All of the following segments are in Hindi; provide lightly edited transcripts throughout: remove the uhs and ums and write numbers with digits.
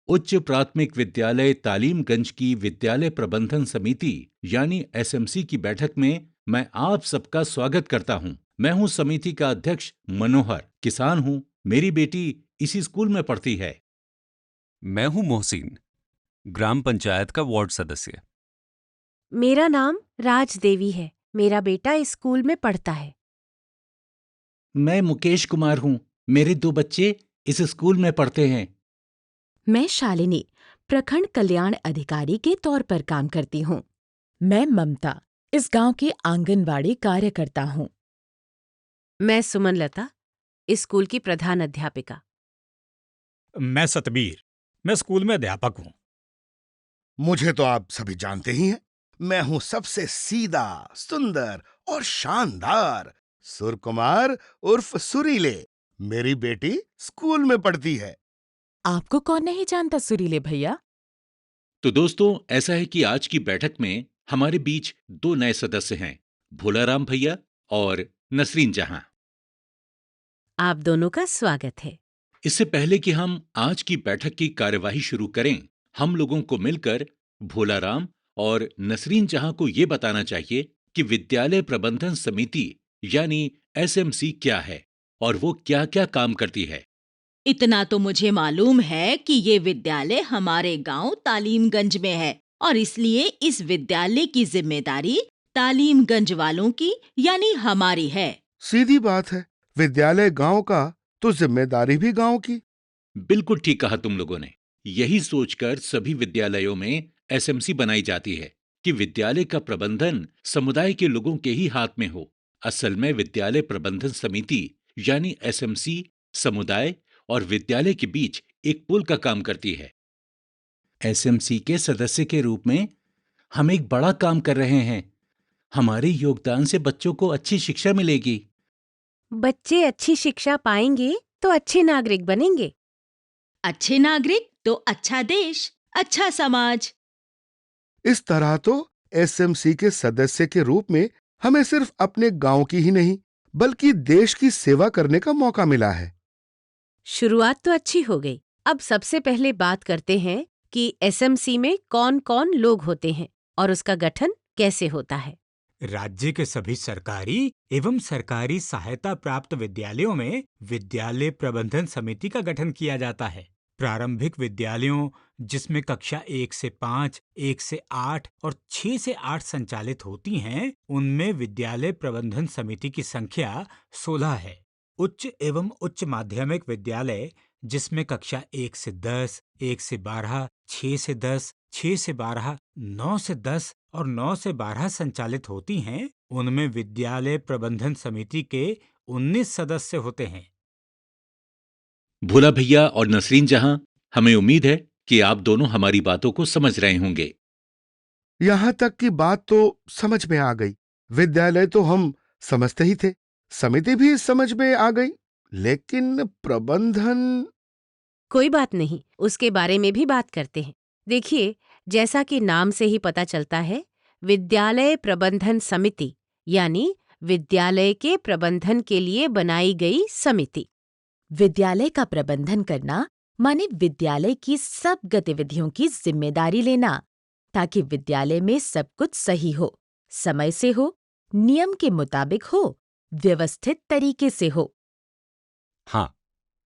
उच्च प्राथमिक विद्यालय तालीमगंज की विद्यालय प्रबंधन समिति यानी एसएमसी की बैठक में मैं आप सबका स्वागत करता हूं। मैं हूं समिति का अध्यक्ष मनोहर, किसान हूं। मेरी बेटी इसी स्कूल में पढ़ती है। मैं हूं मोहसिन, ग्राम पंचायत का वार्ड सदस्य। मेरा नाम राज देवी है। मेरा बेटा इस स्कूल में पढ़ता है। मैं मुकेश कुमार हूं। मेरे 2 बच्चे इस स्कूल में पढ़ते हैं। मैं शालिनी, प्रखंड कल्याण अधिकारी के तौर पर काम करती हूँ। मैं ममता, इस गांव की आंगनबाड़ी कार्यकर्ता हूँ। मैं सुमन लता, इस स्कूल की प्रधान अध्यापिका। मैं सतबीर, मैं स्कूल में अध्यापक हूँ। मुझे तो आप सभी जानते ही हैं। मैं हूं सबसे सीधा, सुंदर और शानदार सुरकुमार उर्फ सुरीले। मेरी बेटी स्कूल में पढ़ती है। आपको कौन नहीं जानता सुरीले भैया? तो दोस्तों, ऐसा है कि आज की बैठक में हमारे बीच 2 नए सदस्य हैं, भोलाराम भैया और नसरीन जहां। आप दोनों का स्वागत है। इससे पहले कि हम आज की बैठक की कार्यवाही शुरू करें, हम लोगों को मिलकर भोलाराम और नसरीन जहां को ये बताना चाहिए कि विद्यालय प्रबंधन समिति यानी एसएमसी क्या है और वो क्या-क्या काम करती है। इतना तो मुझे मालूम है कि ये विद्यालय हमारे गांव तालीमगंज में है और इसलिए इस विद्यालय की जिम्मेदारी तालीमगंज वालों की यानी हमारी है। सीधी बात है, विद्यालय गांव का तो जिम्मेदारी भी गांव की। बिल्कुल ठीक कहा तुम लोगों ने। यही सोचकर सभी विद्यालयों में एसएमसी बनाई जाती है कि विद्यालय का प्रबंधन समुदाय के लोगों के ही हाथ में हो। असल में विद्यालय प्रबंधन समिति यानी एसएमसी समुदाय और विद्यालय के बीच एक पुल का काम करती है। एसएमसी के सदस्य के रूप में हम एक बड़ा काम कर रहे हैं। हमारे योगदान से बच्चों को अच्छी शिक्षा मिलेगी। बच्चे अच्छी शिक्षा पाएंगे तो अच्छे नागरिक बनेंगे। अच्छे नागरिक तो अच्छा देश, अच्छा समाज। इस तरह तो एसएमसी के सदस्य के रूप में हमें सिर्फ अपने गांव की ही नहीं बल्कि देश की सेवा करने का मौका मिला है। शुरुआत तो अच्छी हो गई। अब सबसे पहले बात करते हैं कि एसएमसी में कौन-कौन लोग होते हैं और उसका गठन कैसे होता है। राज्य के सभी सरकारी एवं सरकारी सहायता प्राप्त विद्यालयों में विद्यालय प्रबंधन समिति का गठन किया जाता है। प्रारंभिक विद्यालयों जिसमें कक्षा 1 से 5, 1 से 8 और 6 से 8 संचालित होती हैं, उनमें विद्यालय प्रबंधन समिति की संख्या 16 है। उच्च एवं उच्च माध्यमिक विद्यालय जिसमें कक्षा 1 से 10, 1 से 12, 6 से 10, 6 से 12, 9 से 10 और 9 से 12 संचालित होती हैं, उनमें विद्यालय प्रबंधन समिति के 19 सदस्य होते हैं। भोला भैया और नसरीन जहां, हमें उम्मीद है कि आप दोनों हमारी बातों को समझ रहे होंगे। यहां तक की बात तो समझ में आ गई। विद्यालय तो हम समझते ही थे, समिति भी समझ में आ गई, लेकिन प्रबंधन। कोई बात नहीं, उसके बारे में भी बात करते हैं। देखिए, जैसा कि नाम से ही पता चलता है, विद्यालय प्रबंधन समिति यानी विद्यालय के प्रबंधन के लिए बनाई गई समिति। विद्यालय का प्रबंधन करना माने विद्यालय की सब गतिविधियों की जिम्मेदारी लेना, ताकि विद्यालय में सब कुछ सही हो, समय से हो, नियम के मुताबिक हो, व्यवस्थित तरीके से हो। हाँ,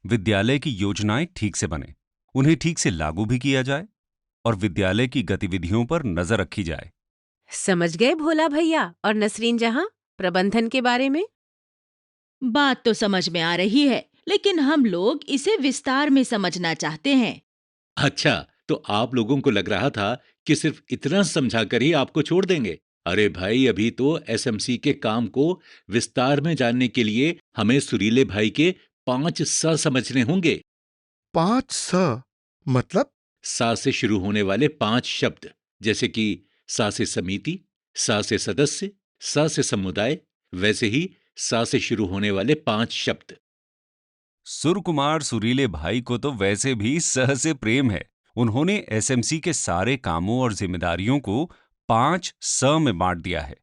विद्यालय की योजनाएं ठीक से बने, उन्हें ठीक से लागू भी किया जाए और विद्यालय की गतिविधियों पर नजर रखी जाए। समझ गए भोला भैया और नसरीन जहां प्रबंधन के बारे में? बात तो समझ में आ रही है, लेकिन हम लोग इसे विस्तार में समझना चाहते हैं। अच्छा, तो आप लोगों को लग रहा था कि सिर्फ इतना समझाकर ही आपको छोड़ देंगे। अरे भाई, अभी तो एसएमसी के काम को विस्तार में जानने के लिए हमें सुरीले भाई के 5 स समझने होंगे। 5 स मतलब? सा से शुरू होने वाले 5 शब्द, जैसे कि सा से समिति, सा से सदस्य, सा से समुदाय, वैसे ही सा से शुरू होने वाले 5 शब्द। सुरकुमार सुरीले भाई को तो वैसे भी सह से प्रेम है। उन्होंने एसएमसी के सारे कामों और जिम्मेदारियों को 5 स में बांट दिया है।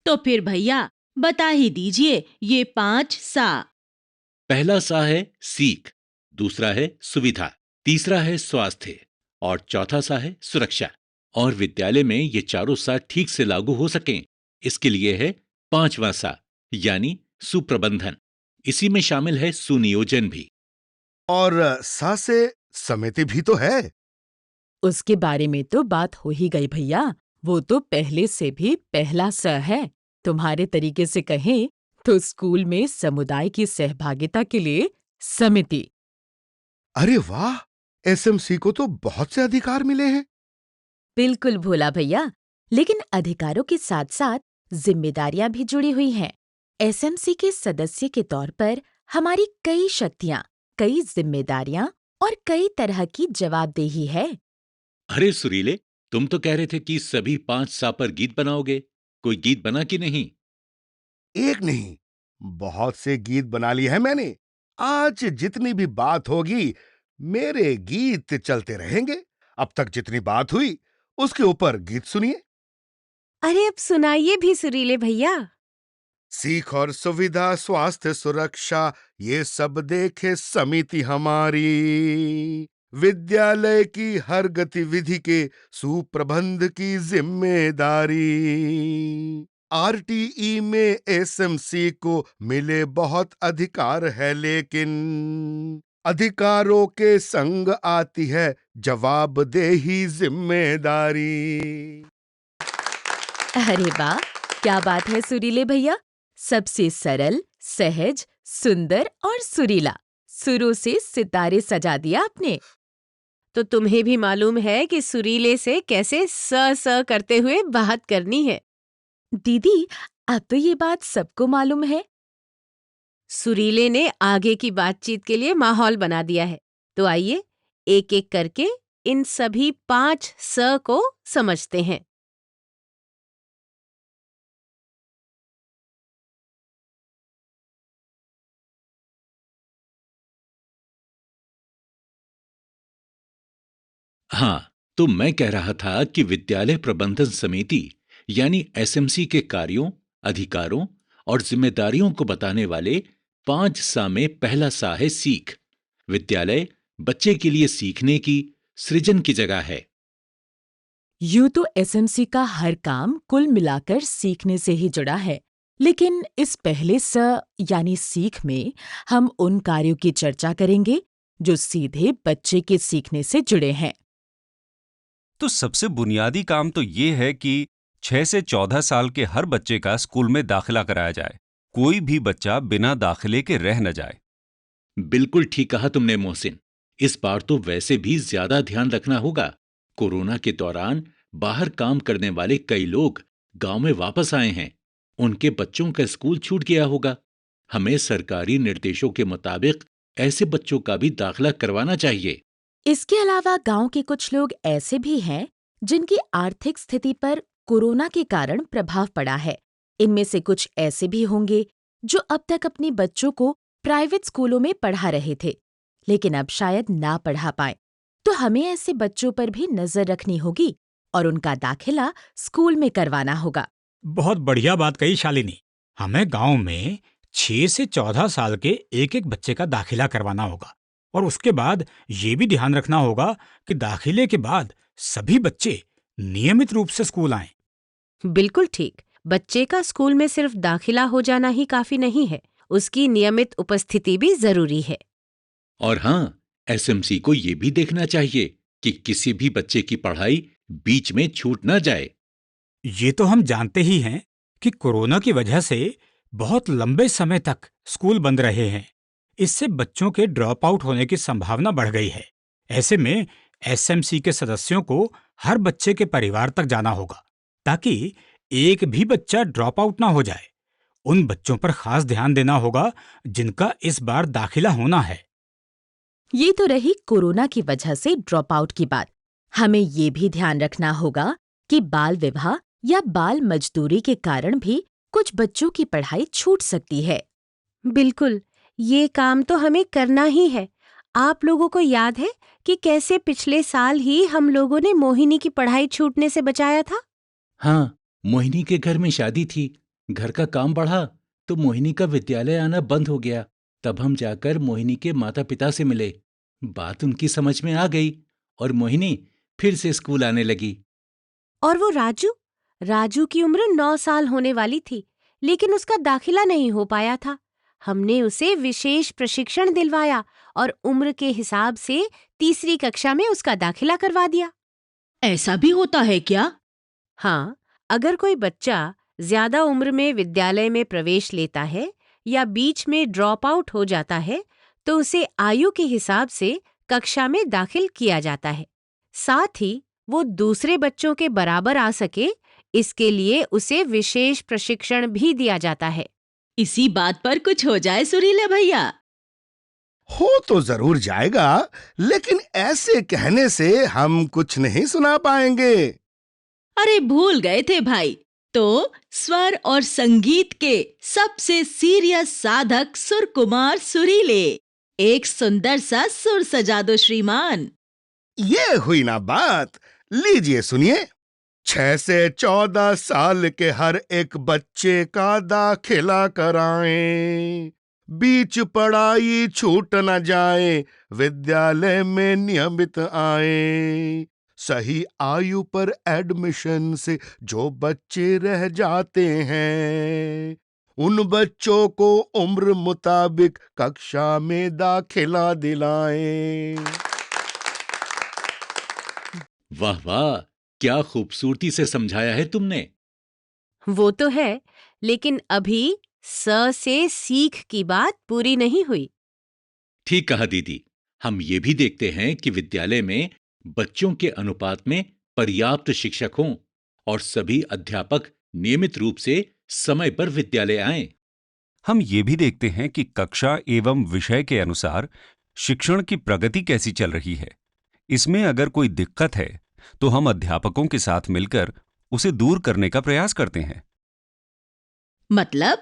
तो फिर भैया बता ही दीजिए ये 5 सा। पहला सा है सीख, दूसरा है सुविधा, तीसरा है स्वास्थ्य और चौथा सा है सुरक्षा। और विद्यालय में ये चारों सा ठीक से लागू हो सकें, इसके लिए है पांचवा सा, यानी सुप्रबंधन। इसी में शामिल है सुनियोजन भी। और सा से समिति भी तो है। उसके बारे में तो बात हो ही गई भैया, वो तो पहले से भी पहला स है। तुम्हारे तरीके से कहें तो स्कूल में समुदाय की सहभागिता के लिए समिति। अरे वाह, एसएमसी को तो बहुत से अधिकार मिले हैं। बिल्कुल भोला भैया, लेकिन अधिकारों के साथ साथ जिम्मेदारियां भी जुड़ी हुई हैं। एसएमसी के सदस्य के तौर पर हमारी कई शक्तियां, कई जिम्मेदारियां और कई तरह की जवाबदेही है। अरे सुरीले, तुम तो कह रहे थे कि सभी पांच सा पर गीत बनाओगे। कोई गीत बना कि नहीं? एक नहीं, बहुत से गीत बना लिए हैं मैंने। आज जितनी भी बात होगी मेरे गीत चलते रहेंगे। अब तक जितनी बात हुई उसके ऊपर गीत सुनिए। अरे अब सुनाइए भी सुरीले भैया। सीख और सुविधा, स्वास्थ्य सुरक्षा, ये सब देखे समिति हमारी। विद्यालय की हर गतिविधि के सुप्रबंध की जिम्मेदारी। आरटीई में एसएमसी को मिले बहुत अधिकार है, लेकिन अधिकारों के संग आती है जवाबदेही, जिम्मेदारी। अरे वाह, क्या बात है सुरीले भैया। सबसे सरल, सहज, सुंदर और सुरीला, सुरों से सितारे सजा दिया आपने। तो तुम्हें भी मालूम है कि सुरीले से कैसे स करते हुए बात करनी है। दीदी, अब तो ये बात सबको मालूम है। सुरीले ने आगे की बातचीत के लिए माहौल बना दिया है। तो आइए एक एक करके इन सभी 5 स को समझते हैं। हाँ, तो मैं कह रहा था कि विद्यालय प्रबंधन समिति यानी एसएमसी के कार्यों, अधिकारों और जिम्मेदारियों को बताने वाले 5 सा में पहला सा है सीख। विद्यालय बच्चे के लिए सीखने की, सृजन की जगह है। यूं तो एसएमसी का हर काम कुल मिलाकर सीखने से ही जुड़ा है, लेकिन इस पहले स यानी सीख में हम उन कार्यों की चर्चा करेंगे जो सीधे बच्चे के सीखने से जुड़े हैं। तो सबसे बुनियादी काम तो ये है कि 6 से 14 साल के हर बच्चे का स्कूल में दाखिला कराया जाए। कोई भी बच्चा बिना दाखिले के रह न जाए। बिल्कुल ठीक कहा तुमने मोहसिन। इस बार तो वैसे भी ज्यादा ध्यान रखना होगा। कोरोना के दौरान बाहर काम करने वाले कई लोग गांव में वापस आए हैं। उनके बच्चों का स्कूल छूट गया होगा। हमें सरकारी निर्देशों के मुताबिक ऐसे बच्चों का भी दाखिला करवाना चाहिए। इसके अलावा गांव के कुछ लोग ऐसे भी हैं जिनकी आर्थिक स्थिति पर कोरोना के कारण प्रभाव पड़ा है। इनमें से कुछ ऐसे भी होंगे जो अब तक अपने बच्चों को प्राइवेट स्कूलों में पढ़ा रहे थे, लेकिन अब शायद ना पढ़ा पाए। तो हमें ऐसे बच्चों पर भी नजर रखनी होगी और उनका दाखिला स्कूल में करवाना होगा। बहुत बढ़िया बात कही शालिनी। हमें गांव में 6 से 14 साल के एक-एक बच्चे का दाखिला करवाना होगा और उसके बाद ये भी ध्यान रखना होगा कि दाखिले के बाद सभी बच्चे नियमित रूप से स्कूल आएं। बिल्कुल ठीक। बच्चे का स्कूल में सिर्फ दाखिला हो जाना ही काफी नहीं है, उसकी नियमित उपस्थिति भी जरूरी है। और हाँ, एसएमसी को ये भी देखना चाहिए कि किसी भी बच्चे की पढ़ाई बीच में छूट ना जाए। ये तो हम जानते ही हैं कि कोरोना की वजह से बहुत लंबे समय तक स्कूल बंद रहे हैं। इससे बच्चों के ड्रॉप आउट होने की संभावना बढ़ गई है। ऐसे में एसएमसी के सदस्यों को हर बच्चे के परिवार तक जाना होगा ताकि एक भी बच्चा ड्रॉप आउट ना हो जाए। उन बच्चों पर खास ध्यान देना होगा जिनका इस बार दाखिला होना है। ये तो रही कोरोना की वजह से ड्रॉप आउट की बात। हमें ये भी ध्यान रखना होगा कि बाल विवाह या बाल मजदूरी के कारण भी कुछ बच्चों की पढ़ाई छूट सकती है। बिल्कुल, ये काम तो हमें करना ही है। आप लोगों को याद है कि कैसे पिछले साल ही हम लोगों ने मोहिनी की पढ़ाई छूटने से बचाया था? हाँ, मोहिनी के घर में शादी थी। घर का काम बढ़ा तो मोहिनी का विद्यालय आना बंद हो गया। तब हम जाकर मोहिनी के माता पिता से मिले। बात उनकी समझ में आ गई और मोहिनी फिर से स्कूल आने लगी। और वो राजू? राजू की उम्र 9 साल होने वाली थी, लेकिन उसका दाखिला नहीं हो पाया था। हमने उसे विशेष प्रशिक्षण दिलवाया और उम्र के हिसाब से तीसरी कक्षा में उसका दाखिला करवा दिया। ऐसा भी होता है क्या? हाँ, अगर कोई बच्चा ज्यादा उम्र में विद्यालय में प्रवेश लेता है या बीच में ड्रॉप आउट हो जाता है, तो उसे आयु के हिसाब से कक्षा में दाखिल किया जाता है। साथ ही वो दूसरे बच्चों के बराबर आ सके, इसके लिए उसे विशेष प्रशिक्षण भी दिया जाता है। इसी बात पर कुछ हो जाए सुरीले भैया। हो तो जरूर जाएगा, लेकिन ऐसे कहने से हम कुछ नहीं सुना पाएंगे। अरे भूल गए थे भाई, तो स्वर और संगीत के सबसे सीरियस साधक सुरकुमार सुरीले। एक सुंदर सा सुर सजा दो श्रीमान। ये हुई ना बात। लीजिए सुनिए। 6 से 14 साल के हर एक बच्चे का दाखिला कराएं। बीच पढ़ाई छूट न जाए, विद्यालय में नियमित आए। सही आयु पर एडमिशन से जो बच्चे रह जाते हैं, उन बच्चों को उम्र मुताबिक कक्षा में दाखिला दिलाएं। वाह वाह, क्या खूबसूरती से समझाया है तुमने। वो तो है, लेकिन अभी स से सीख की बात पूरी नहीं हुई। ठीक कहा दीदी। हम ये भी देखते हैं कि विद्यालय में बच्चों के अनुपात में पर्याप्त शिक्षक हों और सभी अध्यापक नियमित रूप से समय पर विद्यालय आएं। हम ये भी देखते हैं कि कक्षा एवं विषय के अनुसार शिक्षण की प्रगति कैसी चल रही है। इसमें अगर कोई दिक्कत है तो हम अध्यापकों के साथ मिलकर उसे दूर करने का प्रयास करते हैं। मतलब?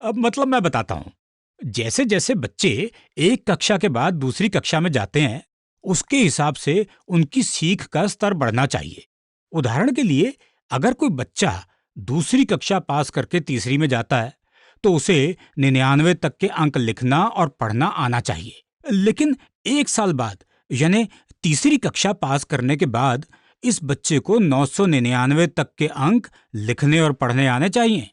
अब मतलब मैं बताता हूँ। जैसे जैसे बच्चे एक कक्षा के बाद दूसरी कक्षा में जाते हैं, उसके हिसाब से उनकी सीख का स्तर बढ़ना चाहिए। उदाहरण के लिए, अगर कोई बच्चा दूसरी कक्षा पास करके तीसरी में जाता है, तो उसे 99 तक के अंक लिखना और पढ़ना आना चाहिए। लेकिन 1 साल बाद, यानी तीसरी कक्षा पास करने के बाद, इस बच्चे को 999 तक के अंक लिखने और पढ़ने आने चाहिए।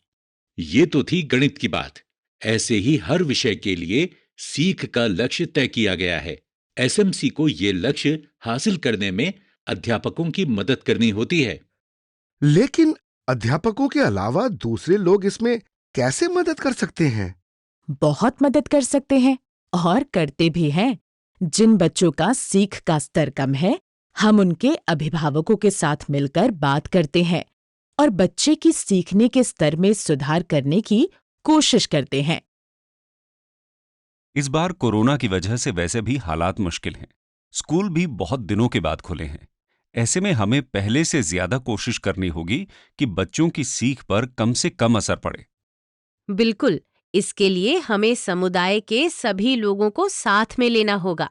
ये तो थी गणित की बात। ऐसे ही हर विषय के लिए सीख का लक्ष्य तय किया गया है। एसएमसी को ये लक्ष्य हासिल करने में अध्यापकों की मदद करनी होती है। लेकिन अध्यापकों के अलावा दूसरे लोग इसमें कैसे मदद कर सकते हैं? बहुत मदद कर सकते हैं और करते भी हैं। जिन बच्चों का सीख का स्तर कम है, हम उनके अभिभावकों के साथ मिलकर बात करते हैं और बच्चे की सीखने के स्तर में सुधार करने की कोशिश करते हैं। इस बार कोरोना की वजह से वैसे भी हालात मुश्किल हैं। स्कूल भी बहुत दिनों के बाद खुले हैं। ऐसे में हमें पहले से ज्यादा कोशिश करनी होगी कि बच्चों की सीख पर कम से कम असर पड़े। बिल्कुल, इसके लिए हमें समुदाय के सभी लोगों को साथ में लेना होगा।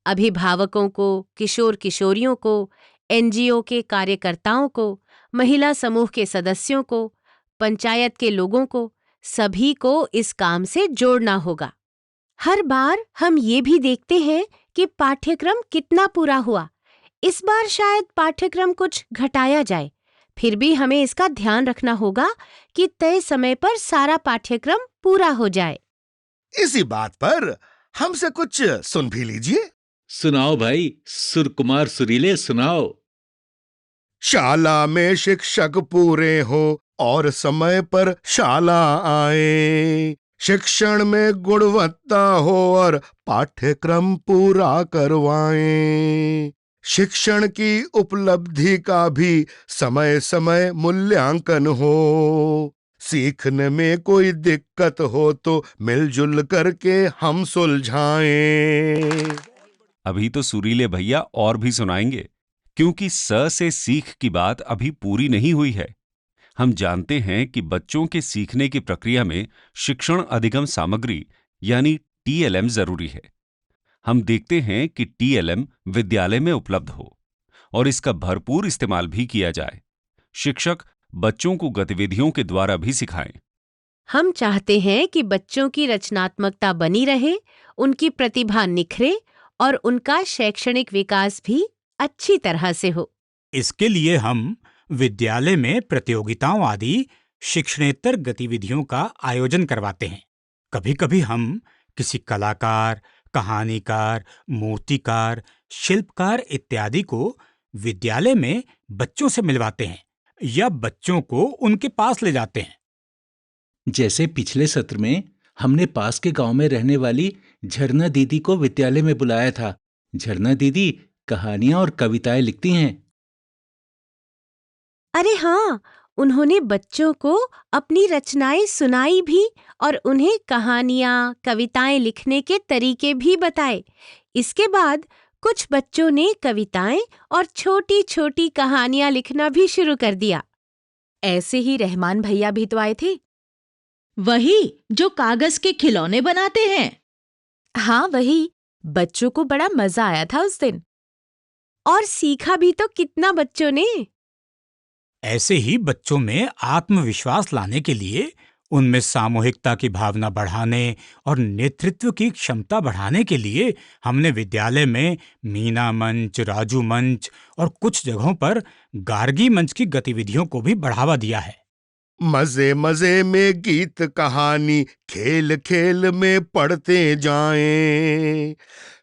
अभिभावकों को, किशोर किशोरियों को, एनजीओ के कार्यकर्ताओं को, महिला समूह के सदस्यों को, पंचायत के लोगों को, सभी को इस काम से जोड़ना होगा। हर बार हम ये भी देखते हैं कि पाठ्यक्रम कितना पूरा हुआ। इस बार शायद पाठ्यक्रम कुछ घटाया जाए। फिर भी हमें इसका ध्यान रखना होगा कि तय समय पर सारा पाठ्यक्रम पूरा हो जाए। इसी बात पर हमसे कुछ सुन भी लीजिए। सुनाओ भाई, सुरकुमार सुरीले सुनाओ। शाला में शिक्षक पूरे हो और समय पर शाला आए। शिक्षण में गुणवत्ता हो और पाठ्यक्रम पूरा करवाएं। शिक्षण की उपलब्धि का भी समय समय मूल्यांकन हो। सीखने में कोई दिक्कत हो तो मिलजुल करके हम सुलझाएं। अभी तो सुरीले भैया और भी सुनाएंगे, क्योंकि स से सीख की बात अभी पूरी नहीं हुई है। हम जानते हैं कि बच्चों के सीखने की प्रक्रिया में शिक्षण अधिगम सामग्री यानी टीएलएम जरूरी है। हम देखते हैं कि टीएलएम विद्यालय में उपलब्ध हो और इसका भरपूर इस्तेमाल भी किया जाए। शिक्षक बच्चों को गतिविधियों के द्वारा भी सिखाएं। हम चाहते हैं कि बच्चों की रचनात्मकता बनी रहे, उनकी प्रतिभा निखरे और उनका शैक्षणिक विकास भी अच्छी तरह से हो। इसके लिए हम विद्यालय में प्रतियोगिताओं आदि शिक्षणेतर गतिविधियों का आयोजन करवाते हैं। कभी-कभी हम किसी कलाकार, कहानीकार, मूर्तिकार, शिल्पकार इत्यादि को विद्यालय में बच्चों से मिलवाते हैं या बच्चों को उनके पास ले जाते हैं। जैसे पिछले सत्र में हमने पास के गांव में रहने वाली झरना दीदी को विद्यालय में बुलाया था। झरना दीदी कहानियां और कविताएं लिखती हैं। अरे हाँ, उन्होंने बच्चों को अपनी रचनाएं सुनाई भी और उन्हें कहानियां, कविताएं लिखने के तरीके भी बताए। इसके बाद कुछ बच्चों ने कविताएं और छोटी-छोटी कहानियां लिखना भी शुरू कर दिया। ऐसे ही रहमान भैया भी तो आए थे। वही जो कागज के खिलौने बनाते हैं। हाँ, वही। बच्चों को बड़ा मजा आया था उस दिन। और सीखा भी तो कितना बच्चों ने। ऐसे ही बच्चों में आत्मविश्वास लाने के लिए, उनमें सामूहिकता की भावना बढ़ाने और नेतृत्व की क्षमता बढ़ाने के लिए हमने विद्यालय में मीना मंच, राजू मंच और कुछ जगहों पर गार्गी मंच की गतिविधियों को भी बढ़ावा दिया है। मजे मजे में गीत कहानी खेल खेल में पढ़ते जाएं,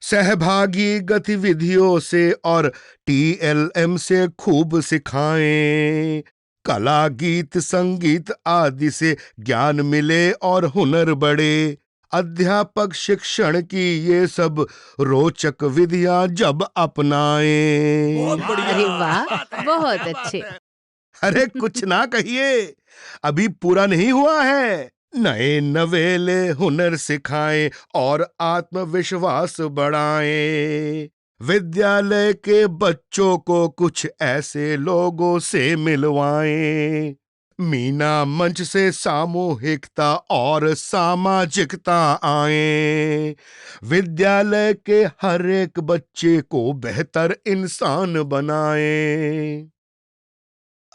सहभागी गतिविधियों से और TLM से खूब सिखाएं, कला गीत संगीत आदि से ज्ञान मिले और हुनर बढ़े। अध्यापक शिक्षण की ये सब रोचक विधियां जब अपनाएं। अरे वाह, बहुत अच्छे। अरे कुछ ना कहिए, अभी पूरा नहीं हुआ है। नए नवेले हुनर सिखाएं और आत्मविश्वास बढ़ाएं। विद्यालय के बच्चों को कुछ ऐसे लोगों से मिलवाएं। मीना मंच से सामूहिकता और सामाजिकता आए। विद्यालय के हर एक बच्चे को बेहतर इंसान बनाएं।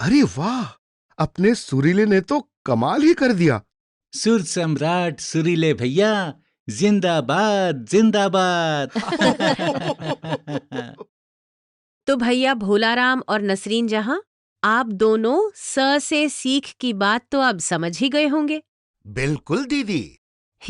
अरे वाह, अपने सुरीले ने तो कमाल ही कर दिया। सुर सम्राट सुरीले भैया जिंदाबाद जिंदाबाद। तो भैया भोलाराम और नसरीन जहां, आप दोनों स से सीख की बात तो अब समझ ही गए होंगे। बिल्कुल दीदी।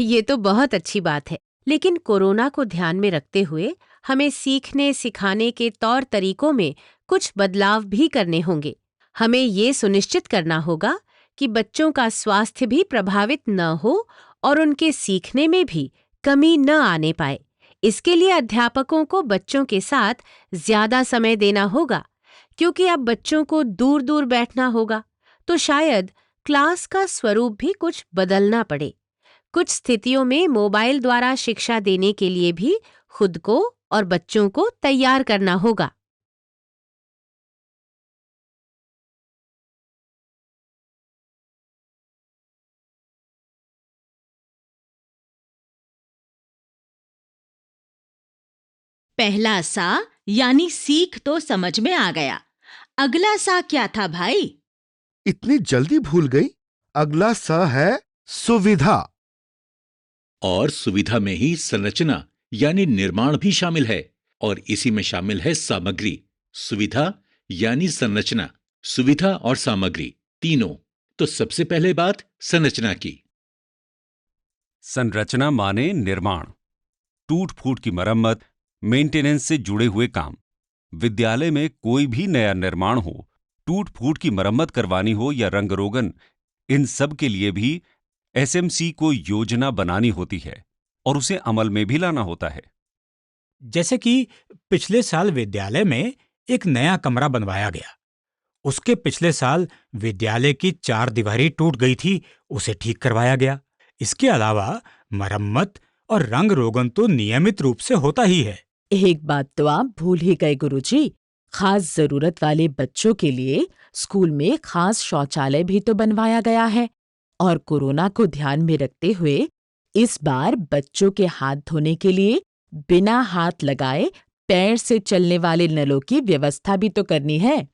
ये तो बहुत अच्छी बात है, लेकिन कोरोना को ध्यान में रखते हुए हमें सीखने सिखाने के तौर तरीकों में कुछ बदलाव भी करने होंगे। हमें ये सुनिश्चित करना होगा कि बच्चों का स्वास्थ्य भी प्रभावित न हो और उनके सीखने में भी कमी न आने पाए। इसके लिए अध्यापकों को बच्चों के साथ ज्यादा समय देना होगा, क्योंकि अब बच्चों को दूर दूर बैठना होगा, तो शायद क्लास का स्वरूप भी कुछ बदलना पड़े। कुछ स्थितियों में मोबाइल द्वारा शिक्षा देने के लिए भी खुद को और बच्चों को तैयार करना होगा। पहला सा यानी सीख तो समझ में आ गया। अगला सा क्या था भाई? इतनी जल्दी भूल गई? अगला स है सुविधा। और सुविधा में ही संरचना यानी निर्माण भी शामिल है, और इसी में शामिल है सामग्री। सुविधा यानी संरचना, सुविधा और सामग्री तीनों। तो सबसे पहले बात संरचना की। संरचना माने निर्माण, टूट फूट की मरम्मत, मेंटेनेंस से जुड़े हुए काम। विद्यालय में कोई भी नया निर्माण हो, टूट फूट की मरम्मत करवानी हो या रंग रोगन, इन सब के लिए भी SMC को योजना बनानी होती है और उसे अमल में भी लाना होता है। जैसे कि पिछले साल विद्यालय में एक नया कमरा बनवाया गया। उसके पिछले साल विद्यालय की 4 दीवारें टूट गई थी, उसे ठीक करवाया गया। इसके अलावा मरम्मत और रंग रोगन तो नियमित रूप से होता ही है। एक बात तो आप भूल ही गए गुरुजी, खास जरूरत वाले बच्चों के लिए स्कूल में खास शौचालय भी तो बनवाया गया है। और कोरोना को ध्यान में रखते हुए इस बार बच्चों के हाथ धोने के लिए बिना हाथ लगाए पैर से चलने वाले नलों की व्यवस्था भी तो करनी है।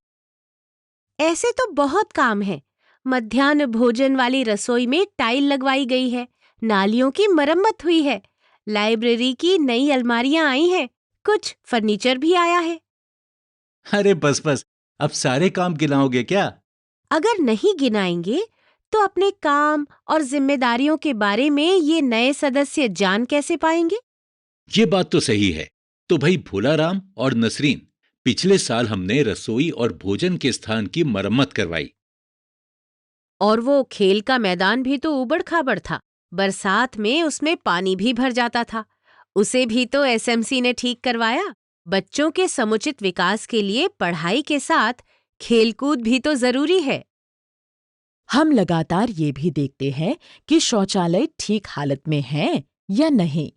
ऐसे तो बहुत काम है। मध्याह्न भोजन वाली रसोई में टाइल लगवाई गई है, नालियों की मरम्मत हुई है, लाइब्रेरी की नई अलमारियां आई हैं, कुछ फर्नीचर भी आया है। अरे बस बस, अब सारे काम गिनाओगे क्या? अगर नहीं गिनाएंगे तो अपने काम और जिम्मेदारियों के बारे में ये नए सदस्य जान कैसे पाएंगे? ये बात तो सही है। तो भाई भोलाराम और नसरीन, पिछले साल हमने रसोई और भोजन के स्थान की मरम्मत करवाई। और वो खेल का मैदान भी तो ऊबड़ खाबड़ था, बरसात में उसमें पानी भी भर जाता था, उसे भी तो एसएमसी ने ठीक करवाया। बच्चों के समुचित विकास के लिए पढ़ाई के साथ खेलकूद भी तो जरूरी है। हम लगातार ये भी देखते हैं कि शौचालय ठीक हालत में है या नहीं।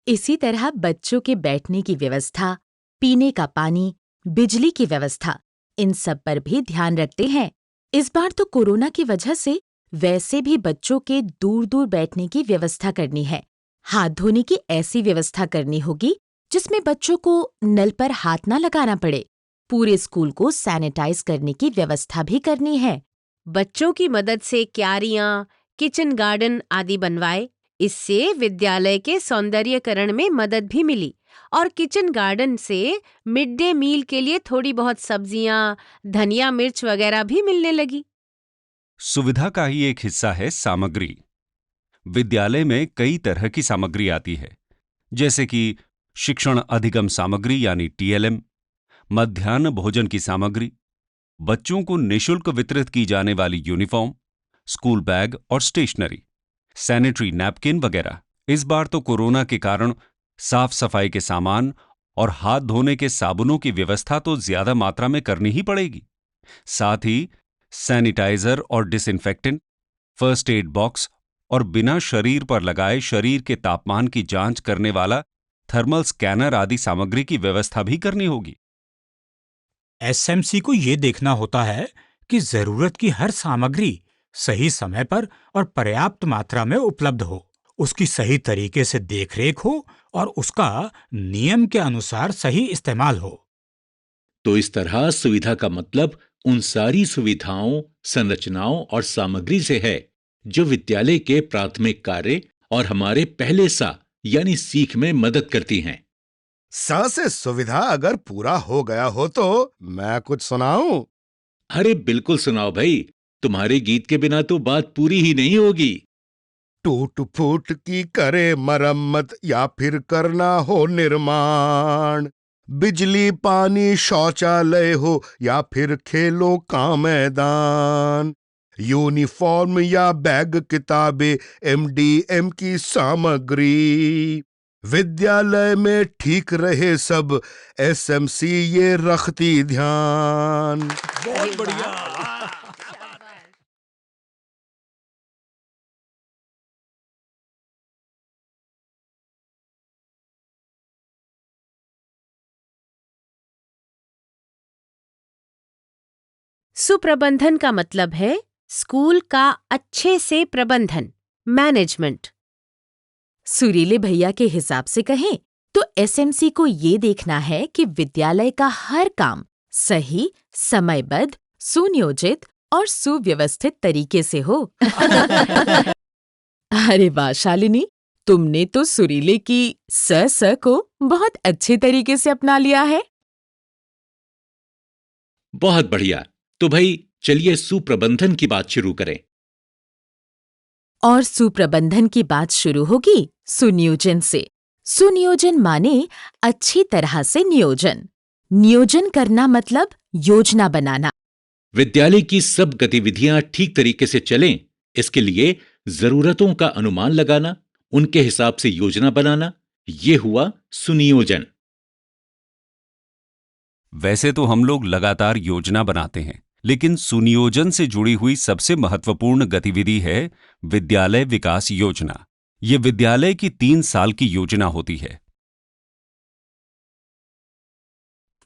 इसी तरह बच्चों के बैठने की व्यवस्था, पीने का पानी, बिजली की व्यवस्था, इन सब पर भी ध्यान रखते हैं। इस बार तो कोरोना की वजह से वैसे भी बच्चों के दूर दूर बैठने की व्यवस्था करनी है। हाथ धोने की ऐसी व्यवस्था करनी होगी जिसमें बच्चों को नल पर हाथ ना लगाना पड़े। पूरे स्कूल को सैनिटाइज करने की व्यवस्था भी करनी है। बच्चों की मदद से क्यारियां, किचन गार्डन आदि बनवाए। इससे विद्यालय के सौंदर्यीकरण में मदद भी मिली और किचन गार्डन से मिड डे मील के लिए थोड़ी बहुत सब्जियां, धनिया मिर्च वगैरह भी मिलने लगी। सुविधा का ही एक हिस्सा है सामग्री। विद्यालय में कई तरह की सामग्री आती है, जैसे कि शिक्षण अधिगम सामग्री यानी टीएलएम, मध्याह्न भोजन की सामग्री, बच्चों को निःशुल्क वितरित की जाने वाली यूनिफॉर्म, स्कूल बैग और स्टेशनरी, सैनिटरी नैपकिन वगैरह। इस बार तो कोरोना के कारण साफ सफाई के सामान और हाथ धोने के साबुनों की व्यवस्था तो ज्यादा मात्रा में करनी ही पड़ेगी। साथ ही सैनिटाइजर और डिसइंफेक्टेंट, फर्स्ट एड बॉक्स और बिना शरीर पर लगाए शरीर के तापमान की जांच करने वाला थर्मल स्कैनर आदि सामग्री की व्यवस्था भी करनी होगी। एसएमसी को ये देखना होता है कि जरूरत की हर सामग्री सही समय पर और पर्याप्त मात्रा में उपलब्ध हो, उसकी सही तरीके से देखरेख हो और उसका नियम के अनुसार सही इस्तेमाल हो। तो इस तरह सुविधा का मतलब उन सारी सुविधाओं, संरचनाओं और सामग्री से है जो विद्यालय के प्राथमिक कार्य और हमारे पहले सा यानी सीख में मदद करती हैं। स से सुविधा अगर पूरा हो गया हो तो मैं कुछ सुनाऊं? अरे बिल्कुल सुनाओ भाई, तुम्हारे गीत के बिना तो बात पूरी ही नहीं होगी। टूट फूट की करे मरम्मत या फिर करना हो निर्माण, बिजली पानी शौचालय हो या फिर खेलों का मैदान, यूनिफॉर्म या बैग किताबें एमडीएम की सामग्री, विद्यालय में ठीक रहे सब, एसएमसी ये रखती ध्यान। बहुत बढ़िया। सुप्रबंधन का मतलब है स्कूल का अच्छे से प्रबंधन, मैनेजमेंट। सुरीले भैया के हिसाब से कहें तो एसएमसी को ये देखना है कि विद्यालय का हर काम सही, समयबद्ध, सुनियोजित और सुव्यवस्थित तरीके से हो। अरे वाह शालिनी, तुमने तो सुरीले की स को बहुत अच्छे तरीके से अपना लिया है। बहुत बढ़िया। तो भाई चलिए सुप्रबंधन की बात शुरू करें। और सुप्रबंधन की बात शुरू होगी सुनियोजन से। सुनियोजन माने अच्छी तरह से नियोजन। नियोजन करना मतलब योजना बनाना। विद्यालय की सब गतिविधियां ठीक तरीके से चलें, इसके लिए जरूरतों का अनुमान लगाना, उनके हिसाब से योजना बनाना, ये हुआ सुनियोजन। वैसे तो हम लोग लगातार योजना बनाते हैं, लेकिन सुनियोजन से जुड़ी हुई सबसे महत्वपूर्ण गतिविधि है विद्यालय विकास योजना। ये विद्यालय की 3 साल की योजना होती है।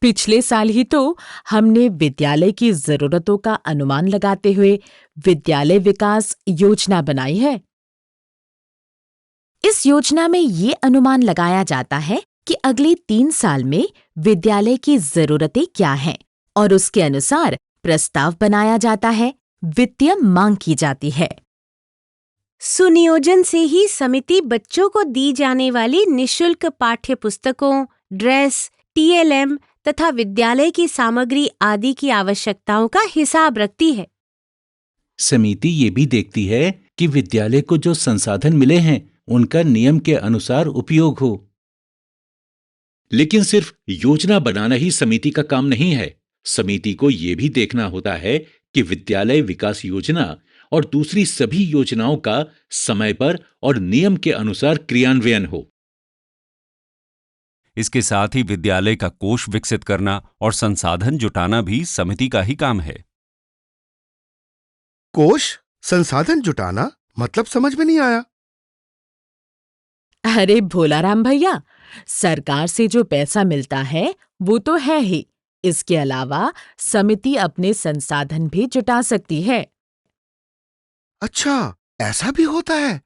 पिछले साल ही तो हमने विद्यालय की जरूरतों का अनुमान लगाते हुए विद्यालय विकास योजना बनाई है। इस योजना में ये अनुमान लगाया जाता है कि अगले 3 साल में विद्यालय की जरूरतें क्या हैं और उसके अनुसार प्रस्ताव बनाया जाता है, वित्तीय मांग की जाती है। सुनियोजन से ही समिति बच्चों को दी जाने वाली निशुल्क पाठ्य पुस्तकों, ड्रेस, टीएलएम तथा विद्यालय की सामग्री आदि की आवश्यकताओं का हिसाब रखती है। समिति ये भी देखती है कि विद्यालय को जो संसाधन मिले हैं उनका नियम के अनुसार उपयोग हो। लेकिन सिर्फ योजना बनाना ही समिति का काम नहीं है। समिति को ये भी देखना होता है कि विद्यालय विकास योजना और दूसरी सभी योजनाओं का समय पर और नियम के अनुसार क्रियान्वयन हो। इसके साथ ही विद्यालय का कोष विकसित करना और संसाधन जुटाना भी समिति का ही काम है। कोष संसाधन जुटाना मतलब समझ में नहीं आया। अरे भोलाराम भैया, सरकार से जो पैसा मिलता है वो तो है ही, इसके अलावा समिति अपने संसाधन भी जुटा सकती है। अच्छा, ऐसा भी होता है?